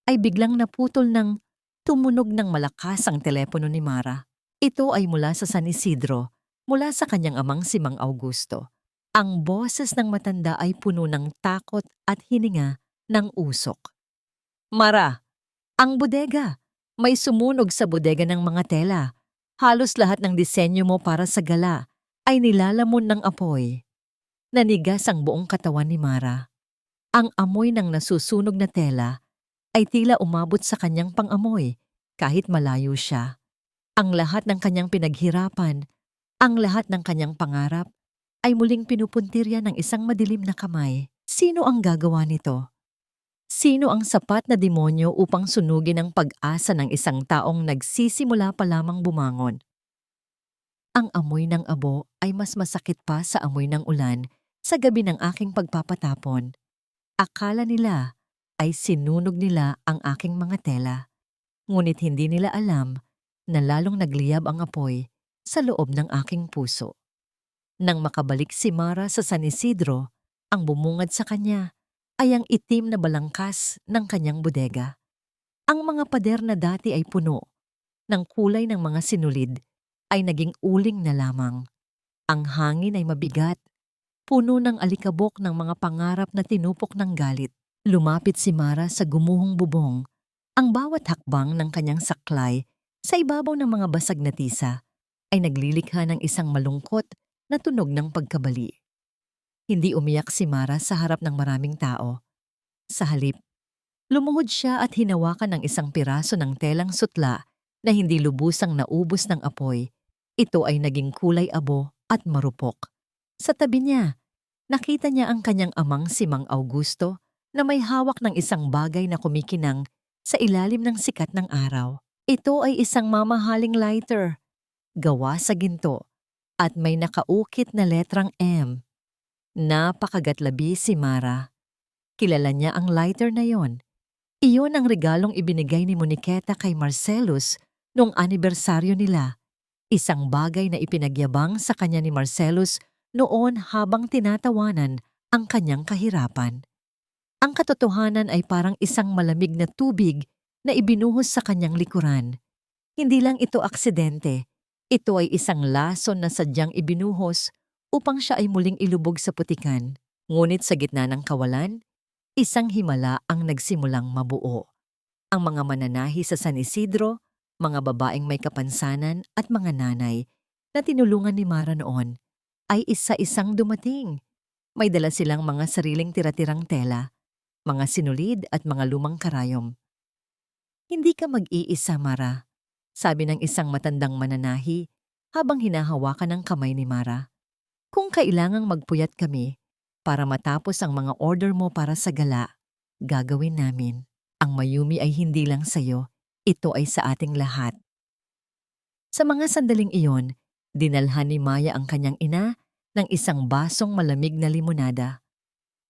Speaker 1: ay biglang naputol ng tumunog ng malakas ang telepono ni Mara. Ito ay mula sa San Isidro, mula sa kanyang amang si Mang Augusto. Ang boses ng matanda ay puno ng takot at hininga ng usok. Mara, ang bodega! May sumunog sa bodega ng mga tela. Halos lahat ng disenyo mo para sa gala ay nilalamon ng apoy. Nanigas ang buong katawan ni Mara. Ang amoy ng nasusunog na tela ay tila umabot sa kanyang pangamoy kahit malayo siya. Ang lahat ng kanyang pinaghirapan, ang lahat ng kanyang pangarap ay muling pinupuntirya ng isang madilim na kamay. Sino ang gagawa nito? Sino ang sapat na demonyo upang sunugin ang pag-asa ng isang taong nagsisimula pa lamang bumangon? Ang amoy ng abo ay mas masakit pa sa amoy ng ulan sa gabi ng aking pagpapatapon. Akala nila ay sinunog nila ang aking mga tela. Ngunit hindi nila alam na lalong nagliyab ang apoy sa loob ng aking puso. Nang makabalik si Mara sa San Isidro, ang bumungad sa kanya ay ang itim na balangkas ng kanyang bodega. Ang mga pader na dati ay puno ng kulay ng mga sinulid ay naging uling na lamang. Ang hangin ay mabigat, puno ng alikabok ng mga pangarap na tinupok ng galit. Lumapit si Mara sa gumuhong bubong. Ang bawat hakbang ng kanyang saklay sa ibabaw ng mga basag na tisa ay naglilikha ng isang malungkot na tunog ng pagkabali. Hindi umiyak si Mara sa harap ng maraming tao. Sa halip, lumuhod siya at hinawakan ng isang piraso ng telang sutla na hindi lubusang naubos ng apoy. Ito ay naging kulay abo at marupok. Sa tabi niya, nakita niya ang kanyang amang si Mang Augusto na may hawak ng isang bagay na kumikinang sa ilalim ng sikat ng araw. Ito ay isang mamahaling lighter, gawa sa ginto, at may nakaukit na letrang M. Napakagatlabi si Mara. Kilala niya ang lighter na yon. Iyon ang regalong ibinigay ni Moniqueta kay Marcellus noong anibersaryo nila. Isang bagay na ipinagyabang sa kanya ni Marcellus noon habang tinatawanan ang kanyang kahirapan. Ang katotohanan ay parang isang malamig na tubig na ibinuhos sa kanyang likuran. Hindi lang ito aksidente. Ito ay isang lason na sadyang ibinuhos upang siya ay muling ilubog sa putikan. Ngunit sa gitna ng kawalan, isang himala ang nagsimulang mabuo. Ang mga mananahi sa San Isidro, mga babaeng may kapansanan at mga nanay na tinulungan ni Mara noon ay isa-isang dumating. May dala silang mga sariling tira-tirang tela, mga sinulid at mga lumang karayom. Hindi ka mag-iisa, Mara, sabi ng isang matandang mananahi habang hinahawakan ang kamay ni Mara. Kung kailangang magpuyat kami para matapos ang mga order mo para sa gala, gagawin namin. Ang Mayumi ay hindi lang sa'yo, ito ay sa ating lahat. Sa mga sandaling iyon, dinalhan ni Maya ang kanyang ina ng isang basong malamig na limonada.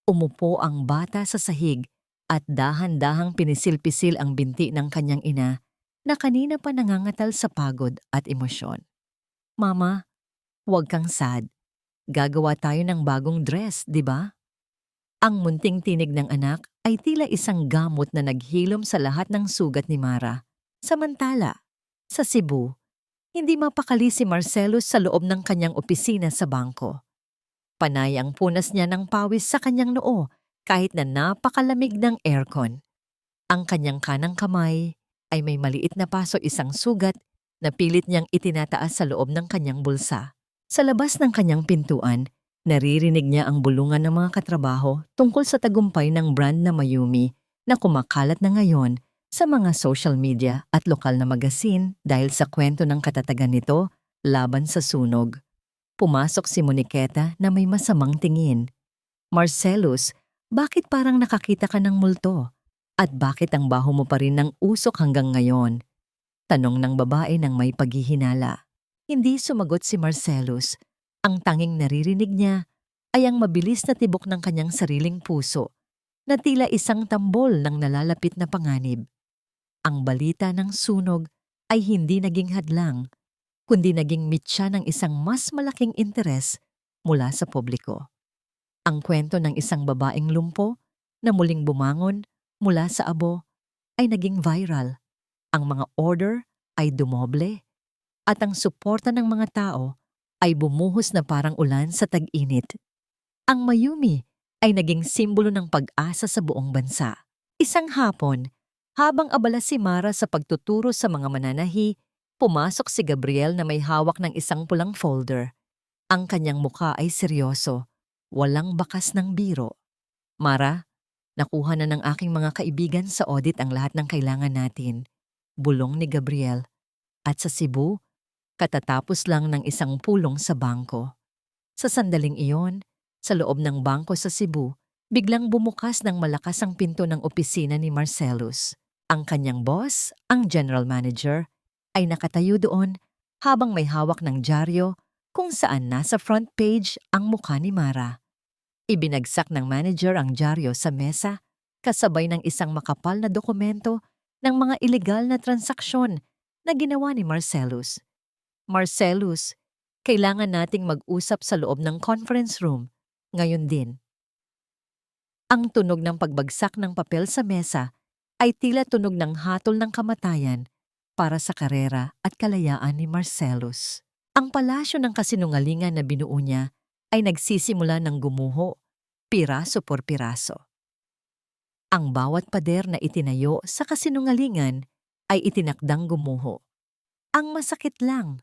Speaker 1: Umupo ang bata sa sahig at dahan-dahang pinisil-pisil ang binti ng kanyang ina na kanina pa nangangatal sa pagod at emosyon. Mama, huwag kang sad. Gagawa tayo ng bagong dress, di ba? Ang munting tinig ng anak ay tila isang gamot na naghilom sa lahat ng sugat ni Mara. Samantala, sa Cebu, hindi mapakali si Marcellus sa loob ng kanyang opisina sa bangko. Panay ang punas niya ng pawis sa kanyang noo kahit na napakalamig ng aircon. Ang kanyang kanang kamay ay may maliit na paso isang sugat na pilit niyang itinataas sa loob ng kanyang bulsa. Sa labas ng kanyang pintuan, naririnig niya ang bulungan ng mga katrabaho tungkol sa tagumpay ng brand na Mayumi na kumakalat na ngayon sa mga social media at lokal na magasin dahil sa kwento ng katatagan nito laban sa sunog. Pumasok si Moniqueta na may masamang tingin. Marcellus, bakit parang nakakita ka ng multo? At bakit ang baho mo pa rin ng usok hanggang ngayon? Tanong ng babae ng may paghihinala. Hindi sumagot si Marcellus. Ang tanging naririnig niya ay ang mabilis na tibok ng kanyang sariling puso na tila isang tambol ng nalalapit na panganib. Ang balita ng sunog ay hindi naging hadlang, kundi naging mitya ng isang mas malaking interes mula sa publiko. Ang kwento ng isang babaeng lumpo na muling bumangon mula sa abo ay naging viral. Ang mga order ay dumoble at ang suporta ng mga tao ay bumuhos na parang ulan sa tag-init. Ang Mayumi ay naging simbolo ng pag-asa sa buong bansa. Isang hapon, habang abala si Mara sa pagtuturo sa mga mananahi, pumasok si Gabriel na may hawak ng isang pulang folder. Ang kanyang muka ay seryoso, walang bakas ng biro. Mara, nakuha na ng aking mga kaibigan sa audit ang lahat ng kailangan natin. Bulong ni Gabriel. At sa Cebu, katatapos lang ng isang pulong sa bangko. Sa sandaling iyon, sa loob ng bangko sa Cebu, biglang bumukas ng malakas ang pinto ng opisina ni Marcellus. Ang kanyang boss, ang general manager, ay nakatayo doon habang may hawak ng dyaryo kung saan nasa front page ang mukha ni Mara. Ibinagsak ng manager ang dyaryo sa mesa kasabay ng isang makapal na dokumento ng mga ilegal na transaksyon na ginawa ni Marcellus. Marcellus, kailangan nating mag-usap sa loob ng conference room ngayon din. Ang tunog ng pagbagsak ng papel sa mesa ay tila tunog ng hatol ng kamatayan para sa karera at kalayaan ni Marcellus. Ang palasyo ng kasinungalingan na binuo niya ay nagsisimula ng gumuho, piraso por piraso. Ang bawat pader na itinayo sa kasinungalingan ay itinakdang gumuho. Ang masakit lang,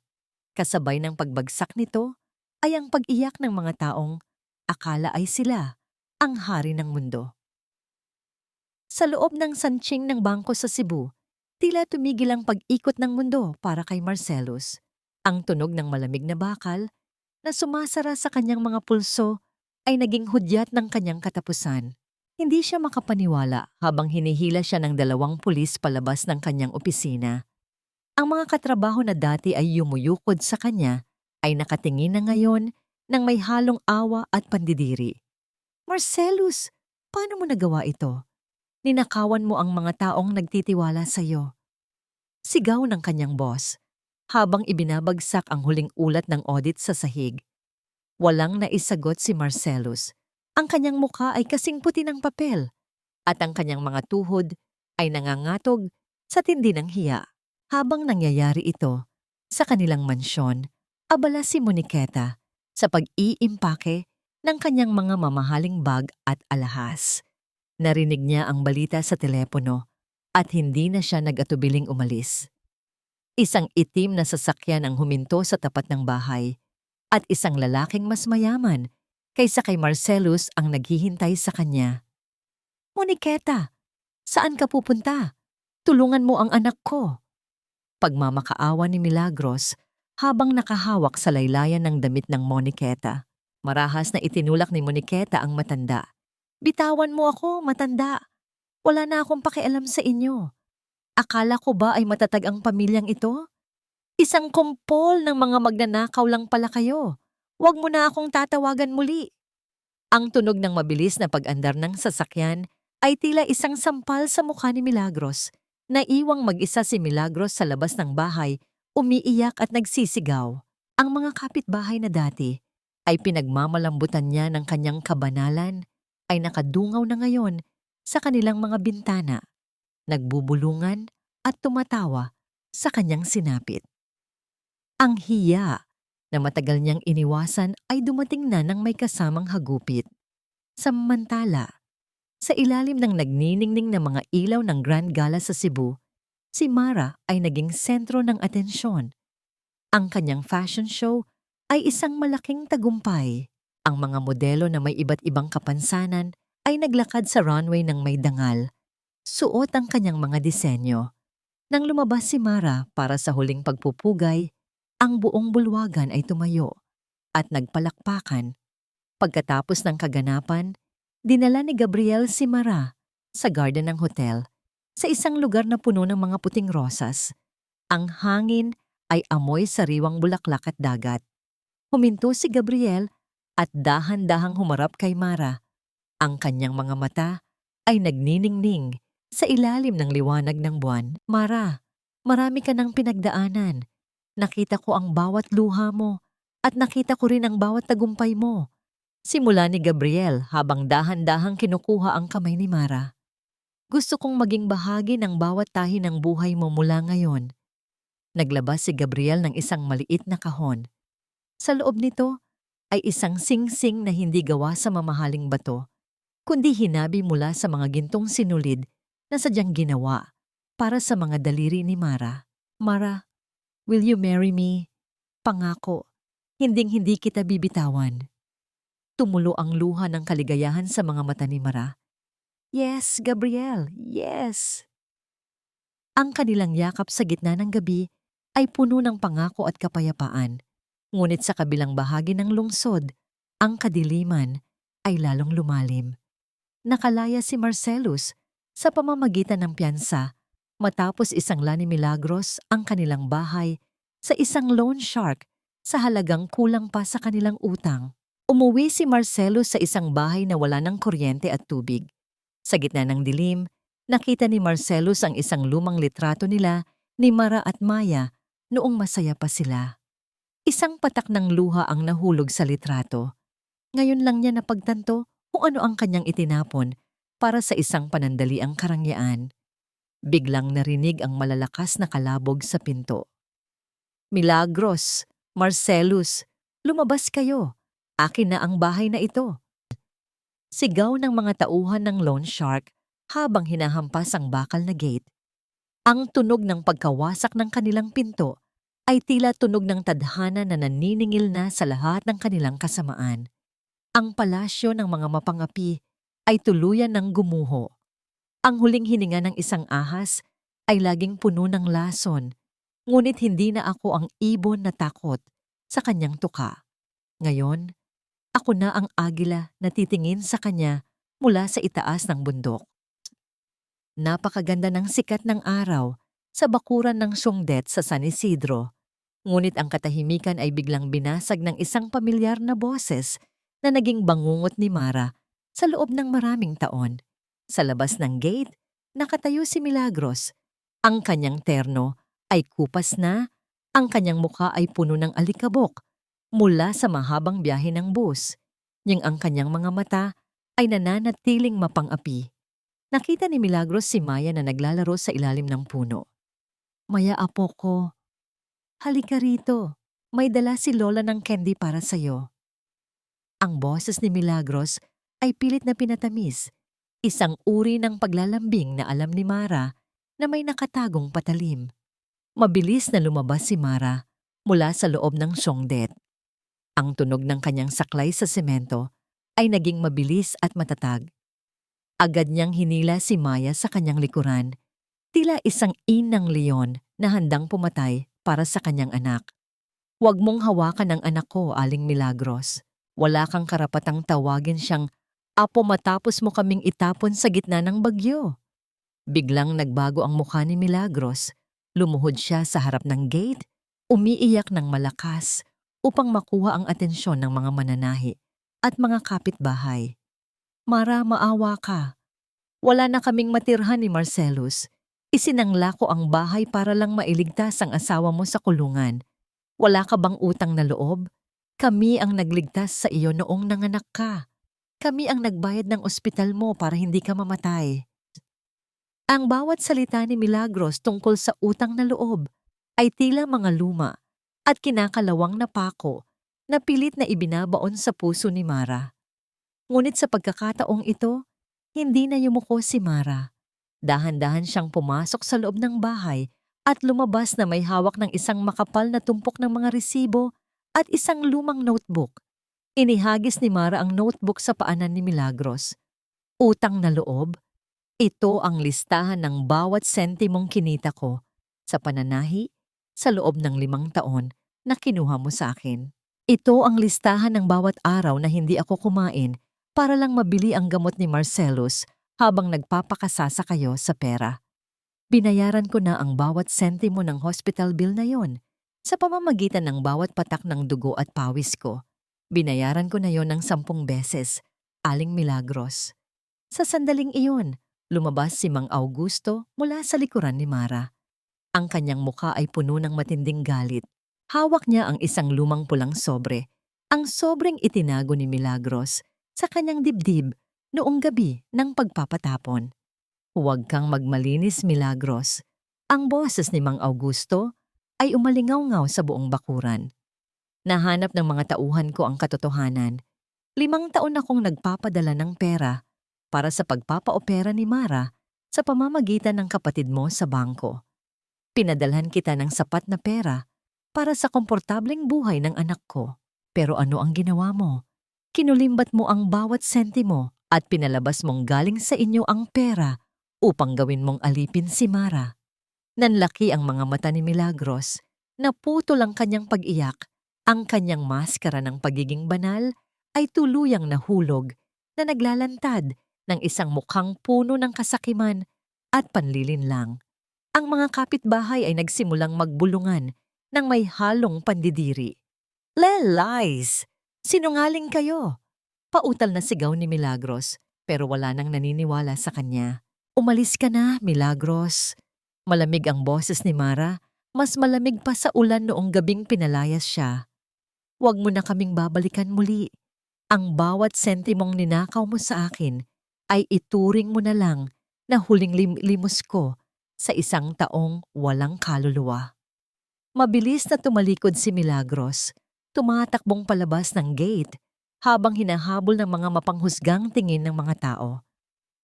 Speaker 1: kasabay ng pagbagsak nito, ay ang pag-iyak ng mga taong akala ay sila ang hari ng mundo. Sa loob ng sanching ng bangko sa Cebu, tila tumigil ang pag-ikot ng mundo para kay Marcellus. Ang tunog ng malamig na bakal na sumasara sa kanyang mga pulso ay naging hudyat ng kanyang katapusan. Hindi siya makapaniwala habang hinihila siya ng 2 pulis palabas ng kanyang opisina. Ang mga katrabaho na dati ay yumuyukod sa kanya ay nakatingin na ngayon ng may halong awa at pandidiri. Marcellus, paano mo nagawa ito? Ninakawan mo ang mga taong nagtitiwala sa iyo. Sigaw ng kanyang boss habang ibinabagsak ang huling ulat ng audit sa sahig. Walang naisagot si Marcellus. Ang kanyang mukha ay kasing puti ng papel at ang kanyang mga tuhod ay nangangatog sa tindi ng hiya. Habang nangyayari ito, sa kanilang mansyon, abala si Moniqueta sa pag-iimpake ng kanyang mga mamahaling bag at alahas. Narinig niya ang balita sa telepono at hindi na siya nag-atubiling umalis. Isang itim na sasakyan ang huminto sa tapat ng bahay at isang lalaking mas mayaman kaysa kay Marcellus ang naghihintay sa kanya. Moniqueta, saan ka pupunta? Tulungan mo ang anak ko. Pagmamakaawa ni Milagros habang nakahawak sa laylayan ng damit ng Moniqueta. Marahas na itinulak ni Moniqueta ang matanda. Bitawan mo ako, matanda. Wala na akong pakialam sa inyo. Akala ko ba ay matatag ang pamilyang ito? Isang kumpol ng mga magnanakaw lang pala kayo. Huwag mo na akong tatawagan muli. Ang tunog ng mabilis na pag-andar ng sasakyan ay tila isang sampal sa mukha ni Milagros. Naiwang mag-isa si Milagros sa labas ng bahay, umiiyak at nagsisigaw. Ang mga kapitbahay na dati ay pinagmamalambutan niya ng kanyang kabanalan ay nakadungaw na ngayon sa kanilang mga bintana, nagbubulungan at tumatawa sa kanyang sinapit. Ang hiya na matagal niyang iniwasan ay dumating na ng may kasamang hagupit. Samantala, sa ilalim ng nagniningning na mga ilaw ng Grand Gala sa Cebu, si Mara ay naging sentro ng atensyon. Ang kanyang fashion show ay isang malaking tagumpay. Ang mga modelo na may iba't ibang kapansanan ay naglakad sa runway ng may dangal. Suot ang kanyang mga disenyo. Nang lumabas si Mara para sa huling pagpupugay, ang buong bulwagan ay tumayo at nagpalakpakan. Pagkatapos ng kaganapan, dinala ni Gabriel si Mara sa garden ng hotel sa isang lugar na puno ng mga puting rosas. Ang hangin ay amoy sariwang bulaklak at dagat. Huminto si Gabriel at dahan-dahang humarap kay Mara. Ang kanyang mga mata ay nagniningning sa ilalim ng liwanag ng buwan. Mara, marami ka ng pinagdaanan. Nakita ko ang bawat luha mo at nakita ko rin ang bawat tagumpay mo. Simula ni Gabriel habang dahan-dahang kinukuha ang kamay ni Mara. Gusto kong maging bahagi ng bawat tahi ng buhay mo mula ngayon. Naglabas si Gabriel ng isang maliit na kahon. Sa loob nito ay isang singsing na hindi gawa sa mamahaling bato, kundi hinabi mula sa mga gintong sinulid na sadyang ginawa para sa mga daliri ni Mara. Mara, will you marry me? Pangako, hinding-hindi kita bibitawan. Tumulo ang luha ng kaligayahan sa mga mata ni Mara. Yes, Gabriel, yes. Ang kanilang yakap sa gitna ng gabi ay puno ng pangako at kapayapaan. Ngunit sa kabilang bahagi ng lungsod, ang kadiliman ay lalong lumalim. Nakalaya si Marcellus sa pamamagitan ng piyansa matapos isangla ni Milagros ang kanilang bahay sa isang loan shark sa halagang kulang pa sa kanilang utang. Umuwi si Marcellus sa isang bahay na wala ng kuryente at tubig. Sa gitna ng dilim, nakita ni Marcellus ang isang lumang litrato nila ni Mara at Maya noong masaya pa sila. Isang patak ng luha ang nahulog sa litrato. Ngayon lang niya napagtanto kung ano ang kanyang itinapon para sa isang panandaliang karangyaan. Biglang narinig ang malalakas na kalabog sa pinto. Milagros, Marcellus, lumabas kayo. Akin na ang bahay na ito. Sigaw ng mga tauhan ng loan shark habang hinahampas ang bakal na gate. Ang tunog ng pagkawasak ng kanilang pinto ay tila tunog ng tadhana na naniningil na sa lahat ng kanilang kasamaan. Ang palasyo ng mga mapangapi ay tuluyan ng gumuho. Ang huling hininga ng isang ahas ay laging puno ng lason, ngunit hindi na ako ang ibon na takot sa kanyang tuka. Ngayon, ako na ang agila na titingin sa kanya mula sa itaas ng bundok. Napakaganda ng sikat ng araw sa bakuran ng Songdet sa San Isidro, ngunit ang katahimikan ay biglang binasag ng isang pamilyar na boses na naging bangungot ni Mara sa loob ng maraming taon. Sa labas ng gate, nakatayo si Milagros. Ang kanyang terno ay kupas na, ang kanyang mukha ay puno ng alikabok mula sa mahabang biyahe ng bus, niyang ang kanyang mga mata ay nananatiling mapang-api. Nakita ni Milagros si Maya na naglalaro sa ilalim ng puno. Maya, apo ko, halika rito. May dala si Lola ng candy para sa'yo. Ang boses ni Milagros ay pilit na pinatamis, isang uri ng paglalambing na alam ni Mara na may nakatagong patalim. Mabilis na lumabas si Mara mula sa loob ng Songdet. Ang tunog ng kanyang saklay sa semento ay naging mabilis at matatag. Agad niyang hinila si Maya sa kanyang likuran, tila isang inang leon na handang pumatay para sa kanyang anak. Huwag mong hawakan ang anak ko, Aling Milagros. Wala kang karapatang tawagin siyang apo matapos mo kaming itapon sa gitna ng bagyo. Biglang nagbago ang mukha ni Milagros. Lumuhod siya sa harap ng gate, umiiyak ng malakas upang makuha ang atensyon ng mga mananahi at mga kapitbahay. Mara, maawa ka. Wala na kaming matirhan ni Marcellus. Isinangla ko ang bahay para lang mailigtas ang asawa mo sa kulungan. Wala ka bang utang na loob? Kami ang nagligtas sa iyo noong nanganak ka. Kami ang nagbayad ng ospital mo para hindi ka mamatay. Ang bawat salita ni Milagros tungkol sa utang na loob ay tila mga luma at kinakalawang na pako na pilit na ibinabaon sa puso ni Mara. Ngunit sa pagkakataong ito, hindi na yumuko si Mara. Dahan-dahan siyang pumasok sa loob ng bahay at lumabas na may hawak ng isang makapal na tumpok ng mga resibo at isang lumang notebook. Inihagis ni Mara ang notebook sa paanan ni Milagros. Utang na loob? Ito ang listahan ng bawat sentimong kinita ko sa pananahi sa loob ng 5 taon na kinuha mo sa akin. Ito ang listahan ng bawat araw na hindi ako kumain para lang mabili ang gamot ni Marcellus habang nagpapakasasa kayo sa pera. Binayaran ko na ang bawat sentimo ng hospital bill na yon sa pamamagitan ng bawat patak ng dugo at pawis ko. Binayaran ko na yon ng 10 beses, Aling Milagros. Sa sandaling iyon, lumabas si Mang Augusto mula sa likuran ni Mara. Ang kanyang mukha ay puno ng matinding galit. Hawak niya ang isang lumang pulang sobre ang sobrang itinago ni Milagros sa kanyang dibdib noong gabi ng pagpapatapon. Huwag kang magmalinis, Milagros. Ang boses ni Mang Augusto ay umalingaw-ngaw sa buong bakuran. Nahanap ng mga tauhan ko ang katotohanan. 5 taon akong nagpapadala ng pera para sa pagpapaopera ni Mara sa pamamagitan ng kapatid mo sa bangko. Pinadalhan kita ng sapat na pera para sa komportableng buhay ng anak ko. Pero ano ang ginawa mo? Kinulimbat mo ang bawat sentimo at pinalabas mong galing sa inyo ang pera upang gawin mong alipin si Mara. Nanlaki ang mga mata ni Milagros, naputol ang kanyang pag-iyak, ang kanyang maskara ng pagiging banal ay tuluyang nahulog na naglalantad ng isang mukhang puno ng kasakiman at panlilinlang. Ang mga kapitbahay ay nagsimulang magbulungan ng may halong pandidiri. Lies! Sinungaling kayo! Pautal na sigaw ni Milagros pero wala nang naniniwala sa kanya. Umalis ka na, Milagros. Malamig ang boses ni Mara, mas malamig pa sa ulan noong gabing pinalayas siya. Huwag mo na kaming babalikan muli. Ang bawat sentimong ninakaw mo sa akin ay ituring mo na lang na huling limos ko sa 1 taong walang kaluluwa. Mabilis na tumalikod si Milagros, tumatakbong palabas ng gate habang hinahabol ng mga mapanghusgang tingin ng mga tao.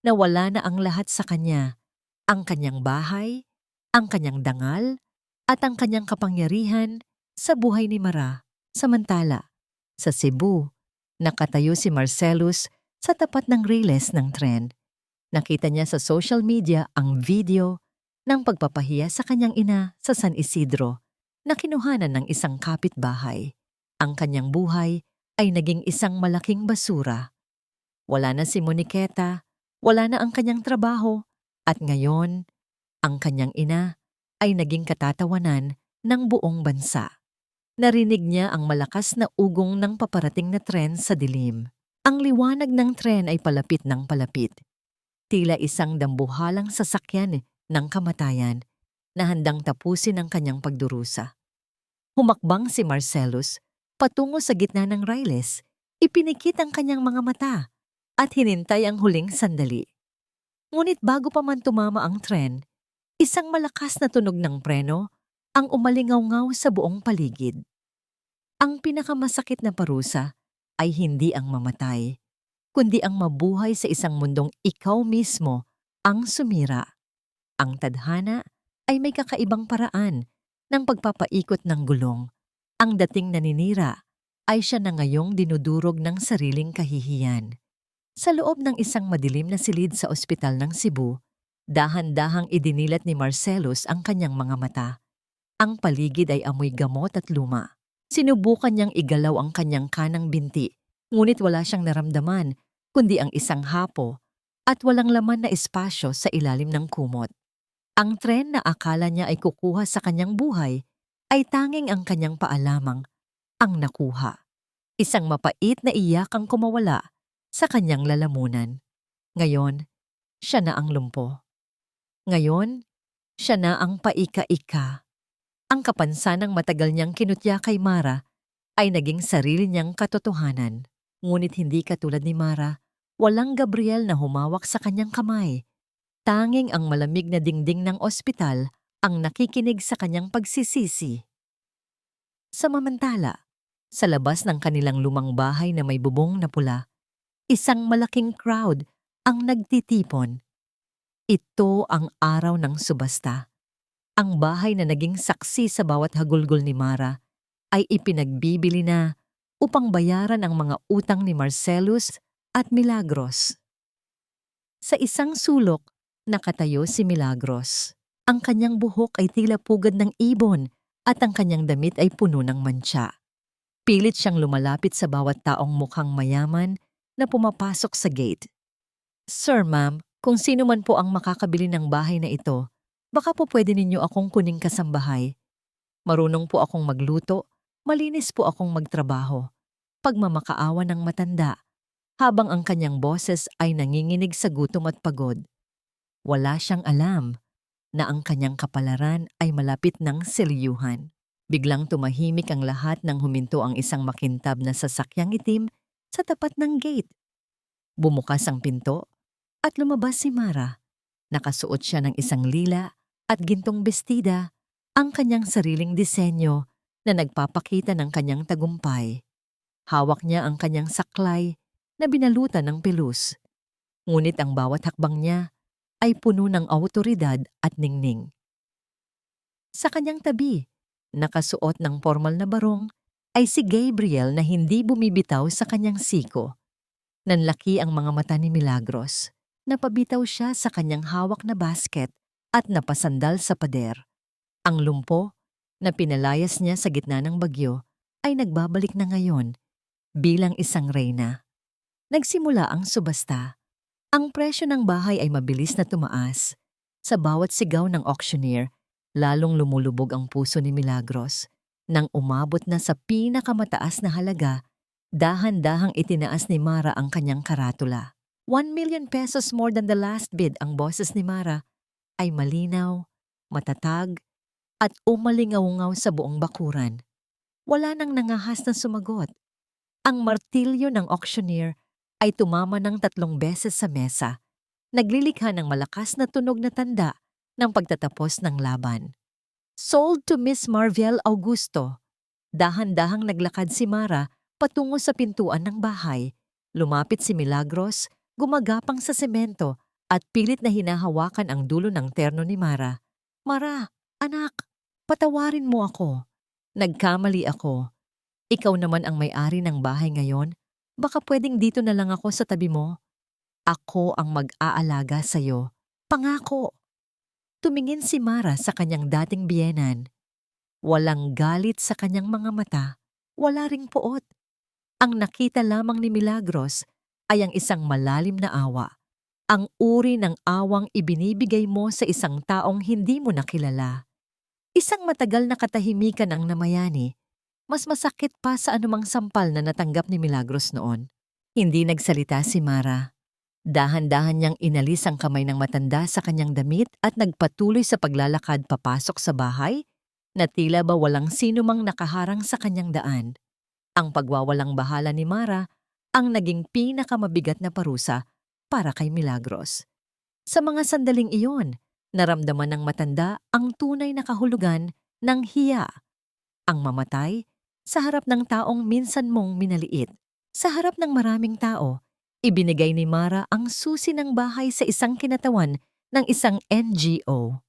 Speaker 1: Nawala na ang lahat sa kanya, ang kanyang bahay, ang kanyang dangal, at ang kanyang kapangyarihan sa buhay ni Mara. Samantala, sa Cebu, nakatayo si Marcellus sa tapat ng railes ng tren. Nakita niya sa social media ang video ng pagpapahiya sa kanyang ina sa San Isidro na kinuhanan ng isang kapitbahay. Ang kanyang buhay ay naging isang malaking basura. Wala na si Moniqueta, wala na ang kanyang trabaho, at ngayon, ang kanyang ina ay naging katatawanan ng buong bansa. Narinig niya ang malakas na ugong ng paparating na tren sa dilim. Ang liwanag ng tren ay palapit ng palapit. Tila isang dambuhalang sasakyan ng kamatayan na handang tapusin ang kanyang pagdurusa. Humakbang si Marcellus patungo sa gitna ng railes, ipinikit ang kanyang mga mata at hinintay ang huling sandali. Ngunit bago pa man tumama ang tren, isang malakas na tunog ng preno ang umalingaw-ngaw sa buong paligid. Ang pinakamasakit na parusa ay hindi ang mamatay, kundi ang mabuhay sa isang mundong ikaw mismo ang sumira. Ang tadhana ay may kakaibang paraan ng pagpapaikot ng gulong. Ang dating naninira ay siya na ngayong dinudurog ng sariling kahihiyan. Sa loob ng isang madilim na silid sa ospital ng Cebu, dahan-dahang idinilat ni Marcellus ang kanyang mga mata. Ang paligid ay amoy gamot at luma. Sinubukan niyang igalaw ang kanyang kanang binti, ngunit wala siyang naramdaman, kundi ang isang hapo at walang laman na espasyo sa ilalim ng kumot. Ang tren na akala niya ay kukuha sa kanyang buhay ay tanging ang kanyang paalamang ang nakuha. Isang mapait na iyakang kumawala sa kanyang lalamunan. Ngayon, siya na ang lumpo. Ngayon, siya na ang paika-ika. Ang kapansanang matagal niyang kinutya kay Mara ay naging sarili niyang katotohanan. Ngunit hindi katulad ni Mara, walang Gabriel na humawak sa kanyang kamay. Tanging ang malamig na dingding ng ospital ang nakikinig sa kanyang pagsisisi. Samantala, sa labas ng kanilang lumang bahay na may bubong na pula, isang malaking crowd ang nagtitipon. Ito ang araw ng subasta. Ang bahay na naging saksi sa bawat hagulgol ni Mara ay ipinagbibili na upang bayaran ang mga utang ni Marcellus at Milagros. Sa isang sulok, nakatayo si Milagros. Ang kanyang buhok ay tila pugad ng ibon at ang kanyang damit ay puno ng mantsa. Pilit siyang lumalapit sa bawat taong mukhang mayaman na pumapasok sa gate. Sir, ma'am, kung sino man po ang makakabili ng bahay na ito, baka po pwede ninyo akong kuning kasambahay. Marunong po akong magluto, malinis po akong magtrabaho. Pagmamakaawa ng matanda, habang ang kanyang boses ay nanginginig sa gutom at pagod. Wala siyang alam na ang kanyang kapalaran ay malapit ng seliyuhan. Biglang tumahimik ang lahat nang huminto ang isang makintab na sasakyang itim sa tapat ng gate. Bumukas ang pinto at lumabas si Mara. Nakasuot siya ng isang lila at gintong bestida, ang kanyang sariling disenyo na nagpapakita ng kanyang tagumpay. Hawak niya ang kanyang saklay na binalutan ng pelus. Ngunit ang bawat hakbang niya ay puno ng awtoridad at ningning. Sa kanyang tabi, nakasuot ng formal na barong, ay si Gabriel na hindi bumibitaw sa kanyang siko. Nanlaki ang mga mata ni Milagros. Napabitaw siya sa kanyang hawak na basket at napasandal sa pader. Ang lumpo na pinalayas niya sa gitna ng bagyo ay nagbabalik na ngayon bilang isang reyna. Nagsimula ang subasta. Ang presyo ng bahay ay mabilis na tumaas. Sa bawat sigaw ng auctioneer, lalong lumulubog ang puso ni Milagros. Nang umabot na sa pinakamataas na halaga, dahan-dahang itinaas ni Mara ang kanyang karatula. 1 million pesos more than the last bid ang boses ni Mara ay malinaw, matatag, at umalingaw-ngaw sa buong bakuran. Wala nang nangahas na sumagot. Ang martilyo ng auctioneer ay tumama ng 3 beses sa mesa, naglilikha ng malakas na tunog na tanda ng pagtatapos ng laban. Sold to Miss Marviel Augusto. Dahan-dahang naglakad si Mara patungo sa pintuan ng bahay. Lumapit si Milagros, gumagapang sa semento at pilit na hinahawakan ang dulo ng terno ni Mara. Mara, anak, patawarin mo ako. Nagkamali ako. Ikaw naman ang may-ari ng bahay ngayon. Baka pwedeng dito na lang ako sa tabi mo. Ako ang mag-aalaga sa'yo. Pangako. Tumingin si Mara sa kanyang dating biyenan. Walang galit sa kanyang mga mata. Wala ring poot. Ang nakita lamang ni Milagros ay ang isang malalim na awa. Ang uri ng awang ibinibigay mo sa isang taong hindi mo nakilala. Isang matagal na katahimikan ang namayani. Mas masakit pa sa anumang sampal na natanggap ni Milagros noon. Hindi nagsalita si Mara. Dahan-dahan niyang inalis ang kamay ng matanda sa kanyang damit at nagpatuloy sa paglalakad papasok sa bahay na tila ba walang sino mang nakaharang sa kanyang daan. Ang pagwawalang bahala ni Mara ang naging pinakamabigat na parusa para kay Milagros. Sa mga sandaling iyon, naramdaman ng matanda ang tunay na kahulugan ng hiya. Ang mamatay sa harap ng taong minsan mong minaliit. Sa harap ng maraming tao, ibinigay ni Mara ang susi ng bahay sa isang kinatawan ng isang NGO.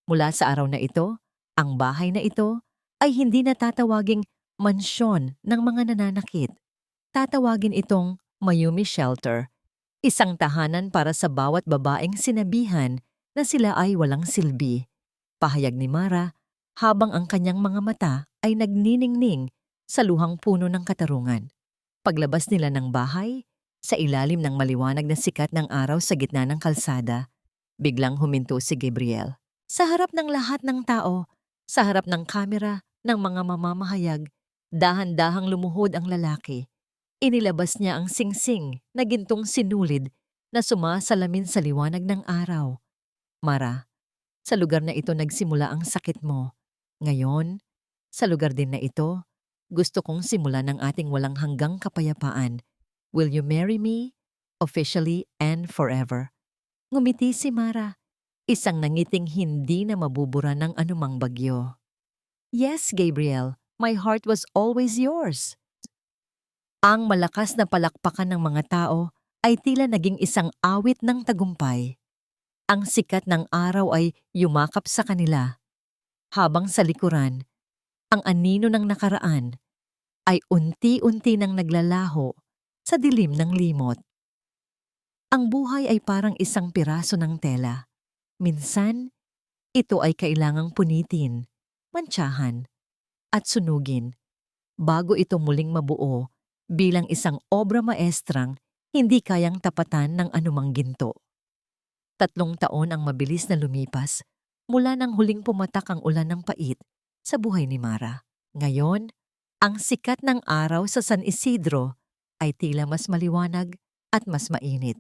Speaker 1: Mula sa araw na ito, ang bahay na ito ay hindi na tatawaging mansyon ng mga nananakit. Tatawagin itong Mayumi Shelter, isang tahanan para sa bawat babaeng sinabihan na sila ay walang silbi. Pahayag ni Mara habang ang kanyang mga mata ay nagniningning sa luhang puno ng katarungan. Paglabas nila ng bahay, sa ilalim ng maliwanag na sikat ng araw sa gitna ng kalsada, biglang huminto si Gabriel. Sa harap ng lahat ng tao, sa harap ng kamera ng mga mamamahayag, dahan-dahang lumuhod ang lalaki. Inilabas niya ang singsing na gintong sinulid na sumasalamin sa liwanag ng araw. Mara, sa lugar na ito nagsimula ang sakit mo. Ngayon, sa lugar din na ito, gusto kong simulan ang ating walang hanggang kapayapaan. Will you marry me? Officially and forever. Ngumiti si Mara, isang nangiting hindi na mabubura ng anumang bagyo. Yes, Gabriel, my heart was always yours. Ang malakas na palakpakan ng mga tao ay tila naging isang awit ng tagumpay. Ang sikat ng araw ay yumakap sa kanila, habang sa likuran, ang anino ng nakaraan ay unti-unti nang naglalaho sa dilim ng limot. Ang buhay ay parang isang piraso ng tela. Minsan, ito ay kailangang punitin, mantsahan, at sunugin bago ito muling mabuo bilang isang obra maestrang hindi kayang tapatan ng anumang ginto. 3 taon ang mabilis na lumipas mula nang huling pumatak ang ulan ng pait sa buhay ni Mara. Ngayon, ang sikat ng araw sa San Isidro ay tila mas maliwanag at mas mainit.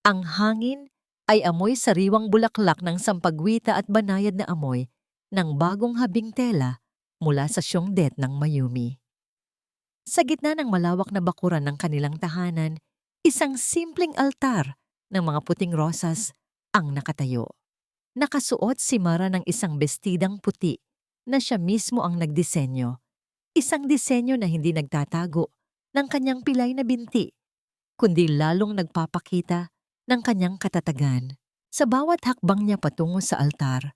Speaker 1: Ang hangin ay amoy sariwang bulaklak ng sampagwita at banayad na amoy ng bagong habing tela mula sa Syongdet ng Mayumi. Sa gitna ng malawak na bakuran ng kanilang tahanan, isang simpleng altar ng mga puting rosas ang nakatayo. Nakasuot si Mara ng isang bestidang puti na siya mismo ang nagdisenyo. Isang disenyo na hindi nagtatago ng kanyang pilay na binti, kundi lalong nagpapakita ng kanyang katatagan. Sa bawat hakbang niya patungo sa altar,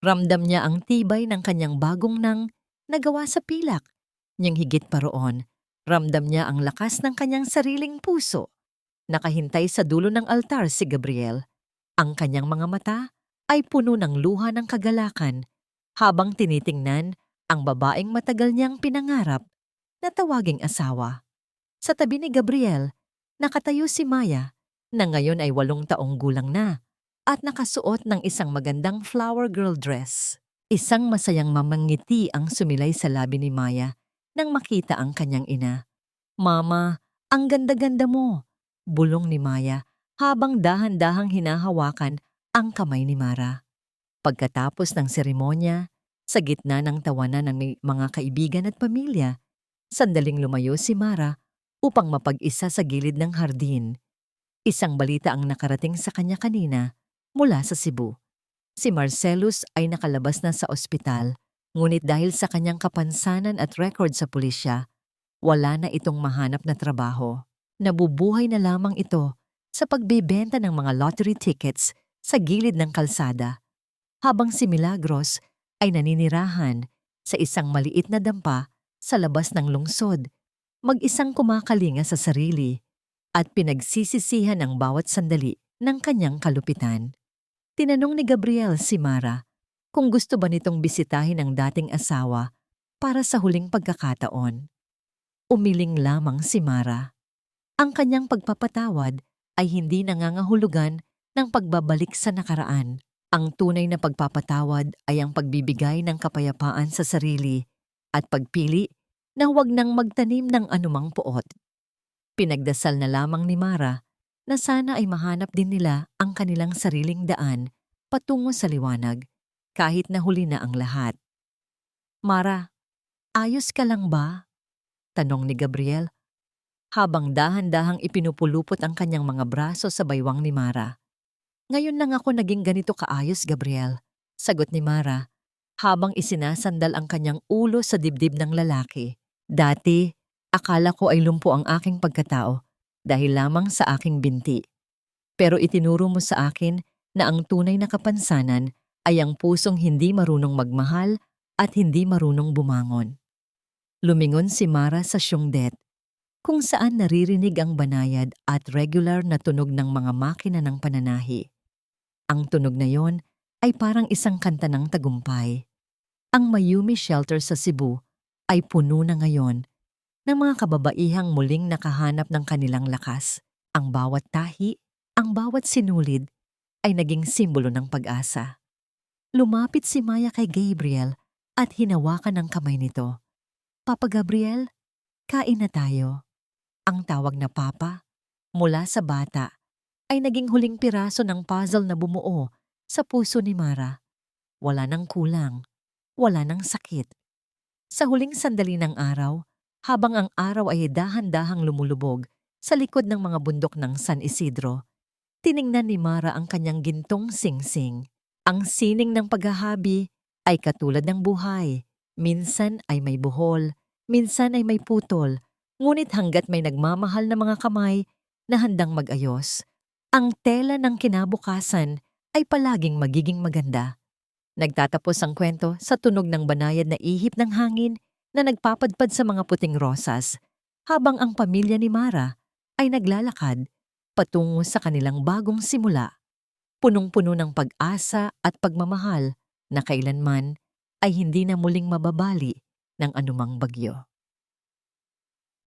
Speaker 1: ramdam niya ang tibay ng kanyang bagong nang nagawa sa pilak. Niyang higit pa roon, ramdam niya ang lakas ng kanyang sariling puso. Nakahintay sa dulo ng altar si Gabriel. Ang kanyang mga mata ay puno ng luha ng kagalakan habang tinitingnan ang babaeng matagal niyang pinangarap na tawaging asawa. Sa tabi ni Gabriel, nakatayo si Maya na ngayon ay 8 taong gulang na at nakasuot ng isang magandang flower girl dress. Isang masayang mamangiti ang sumilay sa labi ni Maya nang makita ang kanyang ina. "Mama, ang ganda-ganda mo," bulong ni Maya habang dahan-dahang hinahawakan ang kamay ni Mara. Pagkatapos ng seremonya, sa gitna ng tawanan ng mga kaibigan at pamilya, sandaling lumayo si Mara upang mapag-isa sa gilid ng hardin. Isang balita ang nakarating sa kanya kanina mula sa Cebu. Si Marcelus ay nakalabas na sa ospital, ngunit dahil sa kanyang kapansanan at record sa pulisya, wala na itong mahanap na trabaho. Nabubuhay na lamang ito sa pagbebenta ng mga lottery tickets sa gilid ng kalsada, habang si Milagros ay naninirahan sa isang maliit na dampa sa labas ng lungsod, mag-isang kumakalinga sa sarili at pinagsisisihan ang bawat sandali ng kanyang kalupitan. Tinanong ni Gabriel si Mara kung gusto ba nitong bisitahin ang dating asawa para sa huling pagkakataon. Umiling lamang si Mara. Ang kanyang pagpapatawad ay hindi nangangahulugan ng pagbabalik sa nakaraan. Ang tunay na pagpapatawad ay ang pagbibigay ng kapayapaan sa sarili at pagpili na huwag nang magtanim ng anumang puot. Pinagdasal na lamang ni Mara na sana ay mahanap din nila ang kanilang sariling daan patungo sa liwanag kahit na huli na ang lahat. "Mara, ayos ka lang ba?" tanong ni Gabriel habang dahan-dahang ipinupulupot ang kanyang mga braso sa baywang ni Mara. "Ngayon lang ako naging ganito kaayos, Gabriel," sagot ni Mara habang isinasandal ang kanyang ulo sa dibdib ng lalaki. "Dati, akala ko ay lumpo ang aking pagkatao dahil lamang sa aking binti. Pero itinuro mo sa akin na ang tunay na kapansanan ay ang pusong hindi marunong magmahal at hindi marunong bumangon." Lumingon si Mara sa Syongdet, kung saan naririnig ang banayad at regular na tunog ng mga makina ng pananahi. Ang tunog na yon ay parang isang kanta ng tagumpay. Ang Mayumi Shelter sa Cebu ay puno na ngayon ng mga kababaihang muling nakahanap ng kanilang lakas. Ang bawat tahi, ang bawat sinulid ay naging simbolo ng pag-asa. Lumapit si Maya kay Gabriel at hinawakan ang kamay nito. "Papa Gabriel, kain na tayo." Ang tawag na Papa mula sa bata ay naging huling piraso ng puzzle na bumuo sa puso ni Mara. Wala nang kulang, wala nang sakit. Sa huling sandali ng araw, habang ang araw ay dahan-dahang lumulubog sa likod ng mga bundok ng San Isidro, tiningnan ni Mara ang kanyang gintong singsing. Ang sining ng paghahabi ay katulad ng buhay. Minsan ay may buhol, minsan ay may putol, ngunit hanggat may nagmamahal na mga kamay na handang mag-ayos, ang tela ng kinabukasan ay palaging magiging maganda. Nagtatapos ang kwento sa tunog ng banayad na ihip ng hangin na nagpapadpad sa mga puting rosas, habang ang pamilya ni Mara ay naglalakad patungo sa kanilang bagong simula, punong-puno ng pag-asa at pagmamahal na kailanman ay hindi na muling mababali ng anumang bagyo.